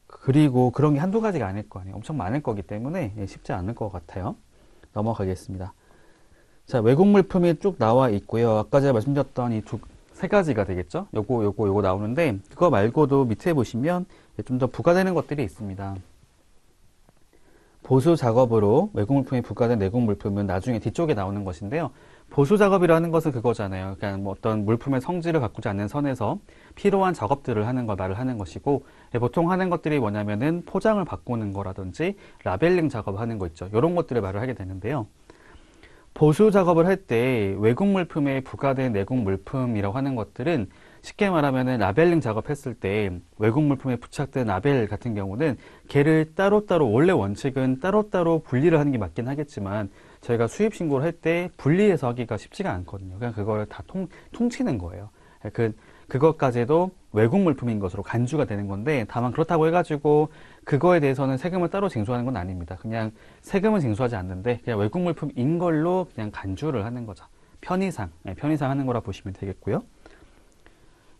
그리고 그런 게 한두 가지가 아닐 거 아니에요. 엄청 많을 거기 때문에 쉽지 않을 것 같아요. 넘어가겠습니다. 자, 외국 물품이 쭉 나와 있고요. 아까 제가 말씀드렸던 이 세 가지가 되겠죠? 요거 나오는데 그거 말고도 밑에 보시면 좀 더 부과되는 것들이 있습니다. 보수 작업으로 외국 물품이 부과된 내국 물품은 나중에 뒤쪽에 나오는 것인데요. 보수 작업이라는 것은 그거잖아요. 그러니까 뭐 어떤 물품의 성질을 바꾸지 않는 선에서 필요한 작업들을 하는 걸 말을 하는 것이고, 보통 하는 것들이 뭐냐면은 포장을 바꾸는 거라든지 라벨링 작업을 하는 거 있죠. 이런 것들을 말을 하게 되는데요. 보수 작업을 할 때 외국 물품에 부과된 내국 물품이라고 하는 것들은 쉽게 말하면 라벨링 작업했을 때 외국 물품에 부착된 라벨 같은 경우는 걔를 따로따로, 원래 원칙은 따로따로 분리를 하는 게 맞긴 하겠지만 저희가 수입 신고를 할 때 분리해서 하기가 쉽지가 않거든요. 그냥 그걸 다 통치는 거예요. 그것까지도 외국 물품인 것으로 간주가 되는 건데, 다만 그렇다고 해가지고 그거에 대해서는 세금을 따로 징수하는 건 아닙니다. 그냥 세금은 징수하지 않는데 그냥 외국 물품인 걸로 그냥 간주를 하는 거죠. 편의상 하는 거라 보시면 되겠고요.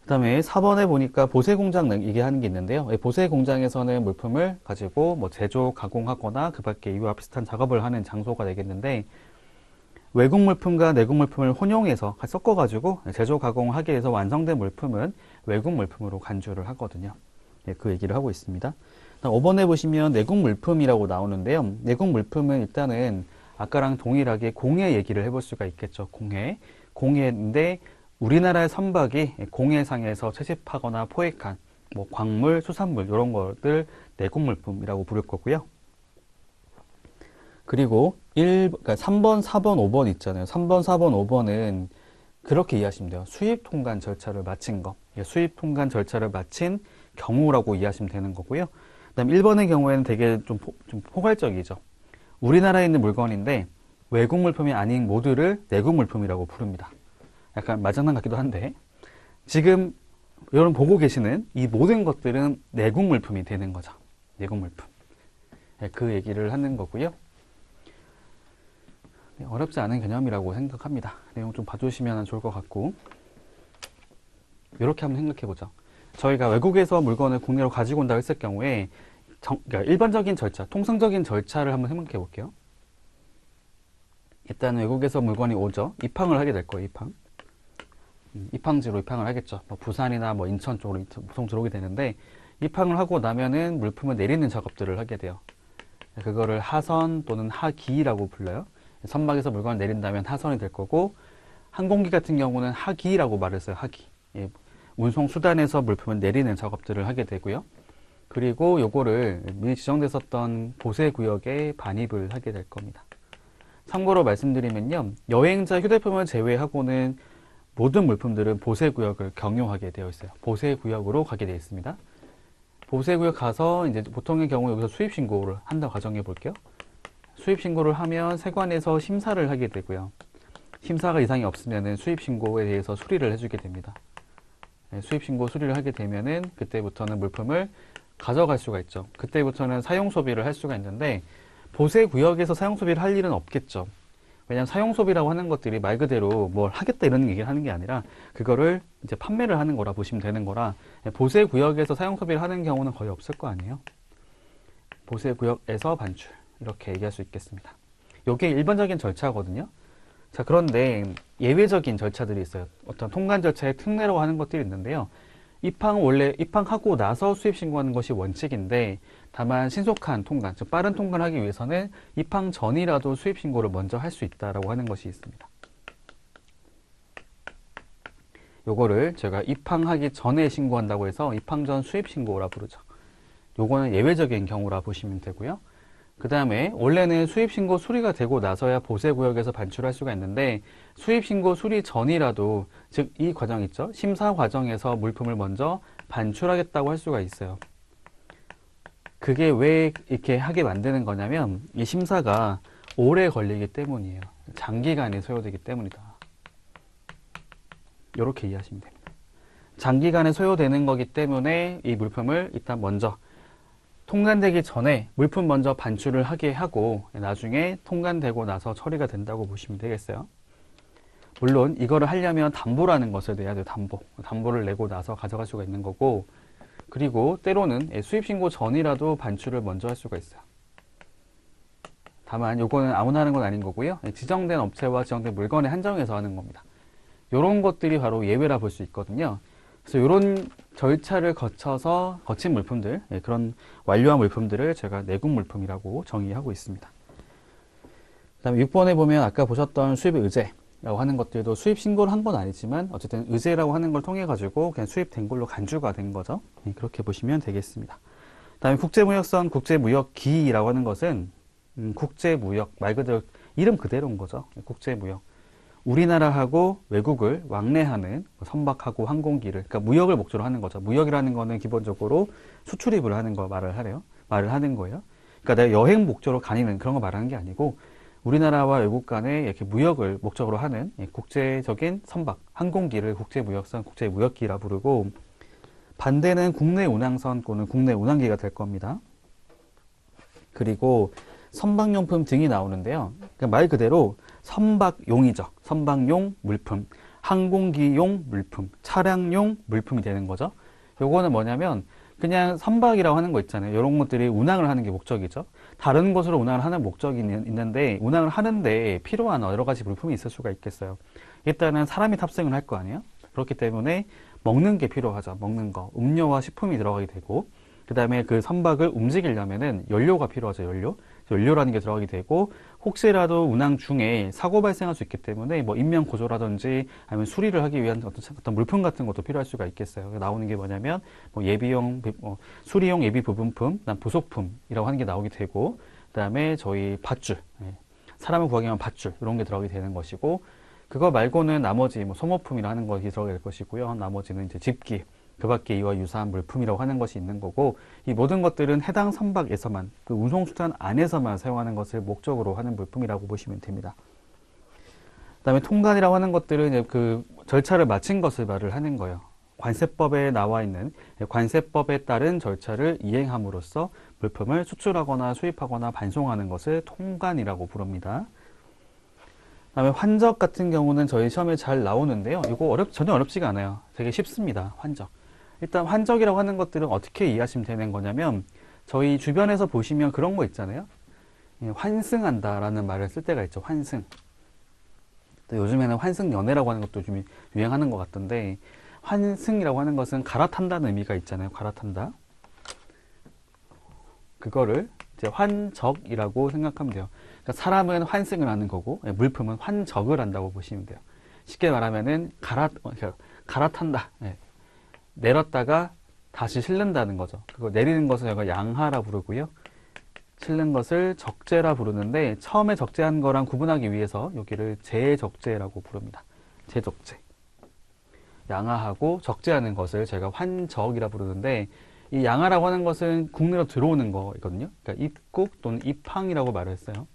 그 다음에 4번에 보니까 보세 공장 이게 하는 게 있는데요. 보세 공장에서는 물품을 가지고 뭐 제조, 가공하거나 그 밖에 이와 비슷한 작업을 하는 장소가 되겠는데, 외국 물품과 내국 물품을 혼용해서 섞어가지고 제조, 가공하기 위해서 완성된 물품은 외국 물품으로 간주를 하거든요. 그 얘기를 하고 있습니다. 5번에 보시면 내국 물품이라고 나오는데요. 내국 물품은 일단은 아까랑 동일하게 공해 얘기를 해볼 수가 있겠죠. 공해인데 우리나라의 선박이 공해상에서 채집하거나 포획한 뭐 광물, 수산물 이런 것들 내국 물품이라고 부를 거고요. 그리고 그러니까 3번, 4번, 5번 있잖아요. 3번, 4번, 5번은 그렇게 이해하시면 돼요. 수입 통관 절차를 마친 거. 수입 통관 절차를 마친 경우라고 이해하시면 되는 거고요. 그다음 1번의 경우에는 되게 좀 포괄적이죠. 우리나라에 있는 물건인데 외국 물품이 아닌 모두를 내국 물품이라고 부릅니다. 약간 말장난 같기도 한데, 지금 여러분 보고 계시는 이 모든 것들은 내국 물품이 되는 거죠. 내국 물품. 그 얘기를 하는 거고요. 어렵지 않은 개념이라고 생각합니다. 내용 좀 봐주시면 좋을 것 같고, 이렇게 한번 생각해 보죠. 저희가 외국에서 물건을 국내로 가지고 온다고 했을 경우에 그러니까 일반적인 절차, 통상적인 절차를 한번 생각해 볼게요. 일단 외국에서 물건이 오죠. 입항을 하게 될 거예요. 입항지로 입항을 하겠죠. 뭐 부산이나 뭐 인천 쪽으로 보통 들어오게 되는데, 입항을 하고 나면은 물품을 내리는 작업들을 하게 돼요. 그거를 하선 또는 하기라고 불러요. 선박에서 물건을 내린다면 하선이 될 거고, 항공기 같은 경우는 하기라고 말을 써요. 하기. 운송 수단에서 물품을 내리는 작업들을 하게 되고요. 그리고 요거를 미리 지정됐었던 보세 구역에 반입을 하게 될 겁니다. 참고로 말씀드리면요, 여행자 휴대폰을 제외하고는 모든 물품들은 보세 구역을 경유하게 되어 있어요. 보세 구역으로 가게 되어 있습니다. 보세 구역 가서 이제 보통의 경우 여기서 수입 신고를 한다 가정해 볼게요. 수입 신고를 하면 세관에서 심사를 하게 되고요. 심사가 이상이 없으면은 수입 신고에 대해서 수리를 해주게 됩니다. 수입 신고 수리를 하게 되면은 그때부터는 물품을 가져갈 수가 있죠. 그때부터는 사용 소비를 할 수가 있는데, 보세 구역에서 사용 소비를 할 일은 없겠죠. 왜냐하면 사용 소비라고 하는 것들이 말 그대로 뭘 하겠다 이런 얘기를 하는 게 아니라 그거를 이제 판매를 하는 거라 보시면 되는 거라, 보세 구역에서 사용 소비를 하는 경우는 거의 없을 거 아니에요. 보세 구역에서 반출, 이렇게 얘기할 수 있겠습니다. 이게 일반적인 절차거든요. 자, 그런데 예외적인 절차들이 있어요. 어떤 통관 절차의 특례라고 하는 것들이 있는데요. 원래 입항하고 나서 수입 신고하는 것이 원칙인데, 다만 신속한 통관, 즉 빠른 통관을 하기 위해서는 입항 전이라도 수입 신고를 먼저 할 수 있다라고 하는 것이 있습니다. 요거를 제가 입항하기 전에 신고한다고 해서 입항 전 수입 신고라 부르죠. 요거는 예외적인 경우라 보시면 되고요. 그 다음에 원래는 수입신고 수리가 되고 나서야 보세구역에서 반출할 수가 있는데, 수입신고 수리 전이라도, 즉 이 과정 있죠? 심사 과정에서 물품을 먼저 반출하겠다고 할 수가 있어요. 그게 왜 이렇게 하게 만드는 거냐면, 이 심사가 오래 걸리기 때문이에요. 장기간에 소요되기 때문이다. 이렇게 이해하시면 됩니다. 장기간에 소요되는 거기 때문에 이 물품을 일단 먼저 통관되기 전에 물품 먼저 반출을 하게 하고 나중에 통관되고 나서 처리가 된다고 보시면 되겠어요. 물론 이거를 하려면 담보라는 것을 내야 돼요. 담보를 내고 나서 가져갈 수가 있는 거고, 그리고 때로는 수입신고 전이라도 반출을 먼저 할 수가 있어요. 다만 요거는 아무나 하는 건 아닌 거고요. 지정된 업체와 지정된 물건에 한정해서 하는 겁니다. 요런 것들이 바로 예외라 볼 수 있거든요. 그래서 이런 절차를 거친 물품들, 그런 완료한 물품들을 제가 내국 물품이라고 정의하고 있습니다. 그 다음에 6번에 보면 아까 보셨던 수입 의제라고 하는 것들도 수입 신고를 한 건 아니지만 어쨌든 의제라고 하는 걸 통해 가지고 그냥 수입된 걸로 간주가 된 거죠. 그렇게 보시면 되겠습니다. 그 다음에 국제무역선, 국제무역기라고 하는 것은 국제무역, 말 그대로 이름 그대로인 거죠. 국제무역. 우리나라하고 외국을 왕래하는 선박하고 항공기를, 그러니까 무역을 목적으로 하는 거죠. 무역이라는 거는 기본적으로 수출입을 하는 거 말을 하는 거예요. 그러니까 내가 여행 목적으로 다니는 그런 거 말하는 게 아니고 우리나라와 외국 간에 이렇게 무역을 목적으로 하는 국제적인 선박, 항공기를 국제무역선, 국제무역기라 부르고, 반대는 국내 운항선 또는 국내 운항기가 될 겁니다. 그리고 선박용품 등이 나오는데요. 그러니까 말 그대로 선박용이죠. 선박용 물품, 항공기용 물품, 차량용 물품이 되는 거죠. 요거는 뭐냐면 그냥 선박이라고 하는 거 있잖아요. 이런 것들이 운항을 하는 게 목적이죠. 다른 곳으로 운항을 하는 목적이 있는데 운항을 하는데 필요한 여러 가지 물품이 있을 수가 있겠어요. 일단은 사람이 탑승을 할 거 아니에요. 그렇기 때문에 먹는 게 필요하죠. 먹는 거, 음료와 식품이 들어가게 되고, 그 다음에 그 선박을 움직이려면은 연료가 필요하죠. 연료라는 게 들어가게 되고, 혹시라도 운항 중에 사고 발생할 수 있기 때문에 뭐 인명 구조라든지 아니면 수리를 하기 위한 어떤 물품 같은 것도 필요할 수가 있겠어요. 나오는 게 뭐냐면 뭐 예비용, 수리용 예비 부분품, 부속품이라고 하는 게 나오게 되고, 그다음에 저희 밧줄, 사람을 구하기 위한 밧줄 이런 게 들어가게 되는 것이고, 그거 말고는 나머지 뭐 소모품이라 하는 것이 들어갈 것이고요. 나머지는 이제 집기, 그 밖에 이와 유사한 물품이라고 하는 것이 있는 거고, 이 모든 것들은 해당 선박에서만, 그 운송수단 안에서만 사용하는 것을 목적으로 하는 물품이라고 보시면 됩니다. 그 다음에 통관이라고 하는 것들은 이제 그 절차를 마친 것을 말을 하는 거예요. 관세법에 나와 있는 관세법에 따른 절차를 이행함으로써 물품을 수출하거나 수입하거나 반송하는 것을 통관이라고 부릅니다. 그 다음에 환적 같은 경우는 저희 시험에 잘 나오는데요. 이거 전혀 어렵지가 않아요. 되게 쉽습니다. 환적. 일단 환적이라고 하는 것들은 어떻게 이해하시면 되는 거냐면, 저희 주변에서 보시면 그런 거 있잖아요. 환승한다라는 말을 쓸 때가 있죠. 환승. 또 요즘에는 환승연애라고 하는 것도 좀 유행하는 것 같던데, 환승이라고 하는 것은 갈아탄다는 의미가 있잖아요. 갈아탄다. 그거를 이제 환적이라고 생각하면 돼요. 그러니까 사람은 환승을 하는 거고 물품은 환적을 한다고 보시면 돼요. 쉽게 말하면은 갈아탄다. 내렸다가 다시 실른다는 거죠. 그거 내리는 것을 저희가 양하라 부르고요. 실는 것을 적재라 부르는데, 처음에 적재한 거랑 구분하기 위해서 여기를 재적재라고 부릅니다. 재적재. 양하하고 적재하는 것을 제가 환적이라 부르는데, 이 양하라고 하는 것은 국내로 들어오는 거거든요. 그러니까 입국 또는 입항이라고 말을 했어요.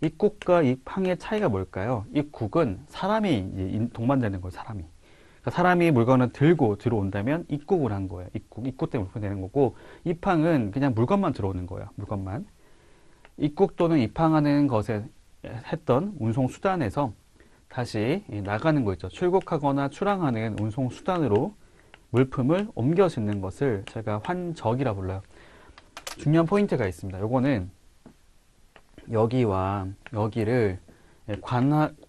입국과 입항의 차이가 뭘까요? 입국은 사람이 동반되는 거예요. 그러니까 사람이 물건을 들고 들어온다면 입국을 한 거예요. 입국 때문에 되는 거고, 입항은 그냥 물건만 들어오는 거예요. 물건만. 입국 또는 입항하는 것에 했던 운송 수단에서 다시 나가는 거 있죠. 출국하거나 출항하는 운송 수단으로 물품을 옮겨 짓는 것을 제가 환적이라 불러요. 중요한 포인트가 있습니다. 요거는 여기와 여기를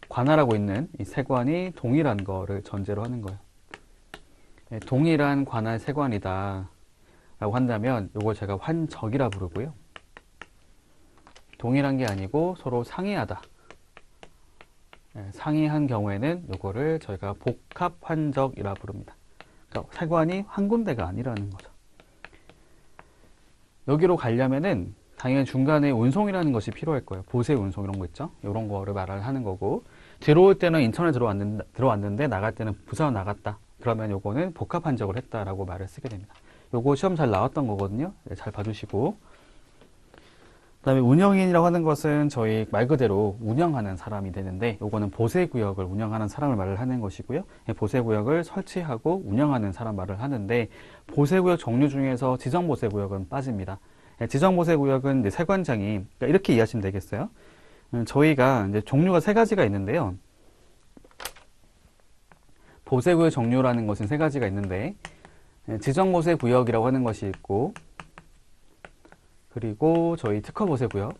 관할하고 있는 이 세관이 동일한 거를 전제로 하는 거예요. 동일한 관할 세관이다 라고 한다면 요걸 제가 환적이라 부르고요. 동일한 게 아니고 서로 상이하다. 상이한 경우에는 요거를 저희가 복합 환적이라 부릅니다. 그러니까 세관이 한 군데가 아니라는 거죠. 여기로 가려면은 당연히 중간에 운송이라는 것이 필요할 거예요. 보세 운송 이런 거 있죠. 이런 거를 말을 하는 거고, 들어올 때는 인천에 들어왔는데 나갈 때는 부산으로 나갔다. 그러면 요거는 복합 환적을 했다라고 말을 쓰게 됩니다. 요거 시험 잘 나왔던 거거든요. 잘 봐주시고. 그다음에 운영인이라고 하는 것은 저희 말 그대로 운영하는 사람이 되는데, 요거는 보세구역을 운영하는 사람을 말을 하는 것이고요. 보세구역을 설치하고 운영하는 사람 말을 하는데, 보세구역 종류 중에서 지정보세구역은 빠집니다. 지정보세구역은 이제 세관장이, 그러니까 이렇게 이해하시면 되겠어요. 저희가 이제 종류가 세 가지가 있는데요. 보세구역 종류라는 것은 세 가지가 있는데, 지정보세구역이라고 하는 것이 있고, 그리고 저희 특허보세구역,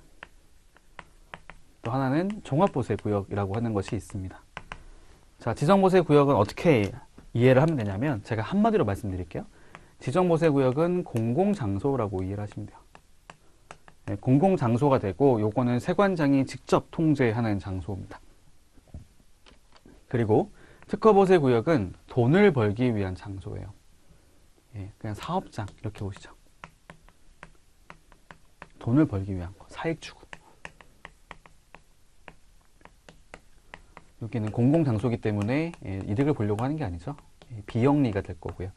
또 하나는 종합보세구역이라고 하는 것이 있습니다. 자, 지정보세구역은 어떻게 이해를 하면 되냐면, 제가 한마디로 말씀드릴게요. 지정보세구역은 공공장소라고 이해를 하시면 돼요. 네, 공공장소가 되고, 요거는 세관장이 직접 통제하는 장소입니다. 그리고 특허보세구역은 돈을 벌기 위한 장소예요. 예, 그냥 사업장 이렇게 보시죠. 돈을 벌기 위한 거, 사익 추구. 여기는 공공장소이기 때문에 이득을 보려고 하는 게 아니죠. 비영리가 될 거고요.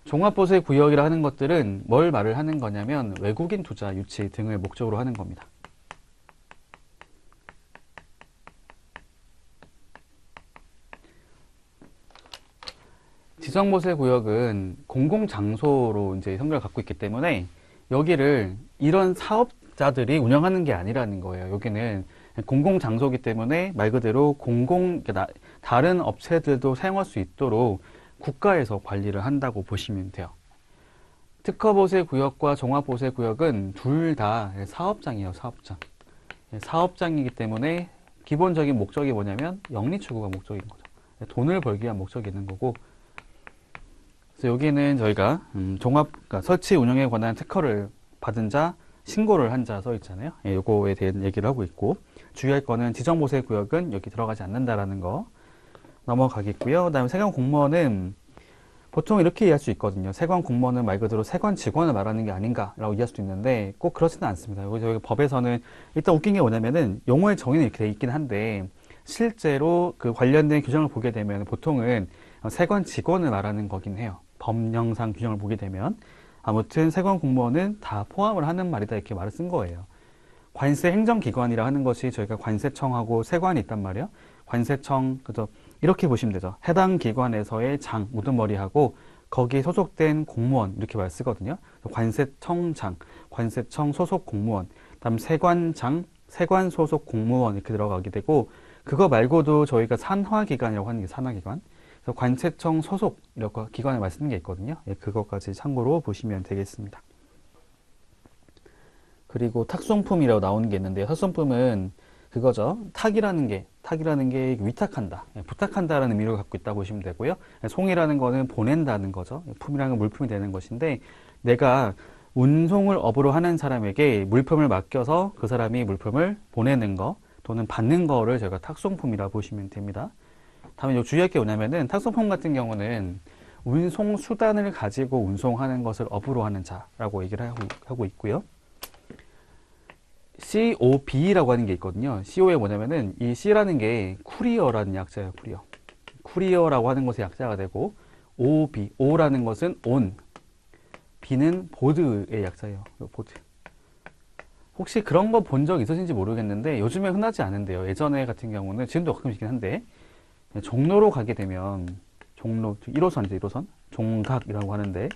종합보세구역이라 하는 것들은 뭘 말을 하는 거냐면 외국인 투자 유치 등을 목적으로 하는 겁니다. 지정보세구역은 공공장소로 이제 성격을 갖고 있기 때문에 여기를 이런 사업자들이 운영하는 게 아니라는 거예요. 여기는 공공장소이기 때문에 말 그대로 다른 업체들도 사용할 수 있도록 국가에서 관리를 한다고 보시면 돼요. 특허보세구역과 종합보세구역은 둘 다 사업장이에요, 사업장. 사업장이기 때문에 기본적인 목적이 뭐냐면 영리추구가 목적인 거죠. 돈을 벌기 위한 목적이 있는 거고, 그래서 여기는 저희가 그러니까 설치 운영에 관한 특허를 받은 자, 신고를 한 자 써 있잖아요. 요거에 대한 얘기를 하고 있고, 주의할 거는 지정보세구역은 여기 들어가지 않는다라는 거 넘어가겠고요. 그다음에 세관 공무원은 보통 이렇게 이해할 수 있거든요. 세관 공무원은 말 그대로 세관 직원을 말하는 게 아닌가라고 이해할 수도 있는데 꼭 그렇지는 않습니다. 저희 법에서는 일단 웃긴 게 뭐냐면은 용어의 정의는 이렇게 돼 있긴 한데 실제로 그 관련된 규정을 보게 되면 보통은 세관 직원을 말하는 거긴 해요. 법령상 규정을 보게 되면. 아무튼 세관 공무원은 다 포함을 하는 말이다 이렇게 말을 쓴 거예요. 관세 행정기관이라 하는 것이 저희가 관세청하고 세관이 있단 말이에요. 관세청, 그래서 이렇게 보시면 되죠. 해당 기관에서의 장, 우두머리하고 거기에 소속된 공무원 이렇게 말 쓰거든요. 관세청장, 관세청 소속 공무원, 다음 세관장, 세관 소속 공무원 이렇게 들어가게 되고, 그거 말고도 저희가 산하기관이라고 하는 게 산하기관, 그래서 관세청 소속 이렇게 기관에 말 쓰는 게 있거든요. 예, 그것까지 참고로 보시면 되겠습니다. 그리고 탁송품이라고 나오는 게 있는데요. 탁송품은 그거죠. 탁이라는 게 위탁한다, 부탁한다라는 의미를 갖고 있다고 보시면 되고요. 송이라는 거는 보낸다는 거죠. 품이라는 건 물품이 되는 것인데, 내가 운송을 업으로 하는 사람에게 물품을 맡겨서 그 사람이 물품을 보내는 거 또는 받는 거를 저희가 탁송품이라고 보시면 됩니다. 다음에 주의할 게 뭐냐면은 탁송품 같은 경우는 운송 수단을 가지고 운송하는 것을 업으로 하는 자라고 얘기를 하고 있고요. COB라고 하는 게 있거든요. CO에 뭐냐면은 이 C라는 게 쿠리어라는 약자예요. 쿠리어. 쿠리어라고 하는 것의 약자가 되고, OB, O라는 것은 on, B는 보드의 약자예요. 보드. 혹시 그런 거 본 적 있으신지 모르겠는데 요즘에 흔하지 않은데요. 예전에 같은 경우는 지금도 가끔 있긴 한데 종로로 가게 되면 종로 1호선이죠. 1호선 종각이라고 하는데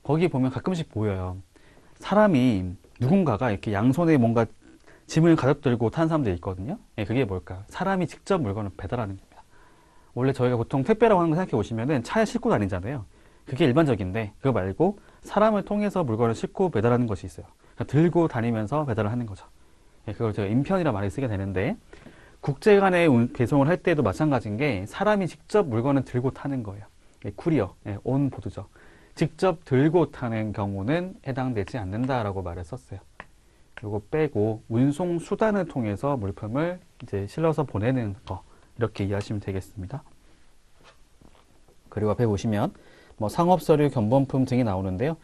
거기 보면 가끔씩 보여요. 사람이 누군가가 이렇게 양손에 뭔가 짐을 가득 들고 타는 사람들이 있거든요. 예, 그게 뭘까요? 사람이 직접 물건을 배달하는 겁니다. 원래 저희가 보통 택배라고 하는 거 생각해 보시면은 차에 싣고 다니잖아요. 그게 일반적인데 그거 말고 사람을 통해서 물건을 싣고 배달하는 것이 있어요. 그러니까 들고 다니면서 배달을 하는 거죠. 예, 그걸 제가 인편이라 말을 쓰게 되는데 국제 간의 배송을 할 때도 마찬가지인 게 사람이 직접 물건을 들고 타는 거예요. 예, 쿠리어, 예, 온보드죠. 직접 들고 타는 경우는 해당되지 않는다라고 말을 썼어요. 요거 빼고 운송 수단을 통해서 물품을 이제 실어서 보내는 거 이렇게 이해하시면 되겠습니다. 그리고 앞에 보시면 뭐 상업서류, 견본품 등이 나오는데요.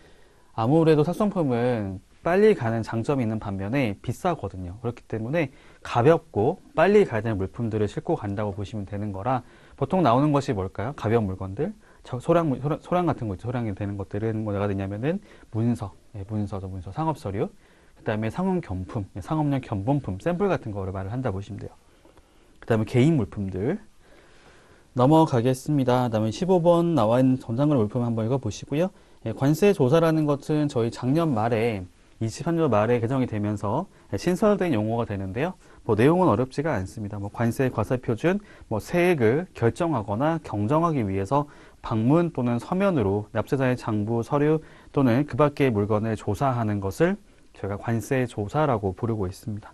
아무래도 탁송품은 빨리 가는 장점이 있는 반면에 비싸거든요. 그렇기 때문에 가볍고 빨리 가야 되는 물품들을 싣고 간다고 보시면 되는 거라 보통 나오는 것이 뭘까요? 가벼운 물건들. 소량 같은 거 있죠. 소량이 되는 것들은 뭐가 되냐면은 문서, 예, 문서죠. 문서, 상업서류. 그 그 다음에 상업경품, 상업용 견본품, 샘플 같은 거를 말을 한다 보시면 돼요. 그 다음에 개인 물품들 넘어가겠습니다. 그 다음에 15번 나와 있는 전장글 물품 한번 읽어보시고요. 관세 조사라는 것은 저희 작년 말에 23년 말에 개정이 되면서 신설된 용어가 되는데요. 뭐 내용은 어렵지가 않습니다. 뭐 관세 과세 표준, 뭐 세액을 결정하거나 경정하기 위해서 방문 또는 서면으로 납세자의 장부, 서류 또는 그 밖의 물건을 조사하는 것을 저희가 관세 조사라고 부르고 있습니다.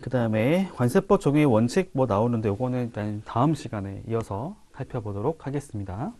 그 다음에 관세법 적용의 원칙 뭐 나오는데 요거는 일단 다음 시간에 이어서 살펴보도록 하겠습니다.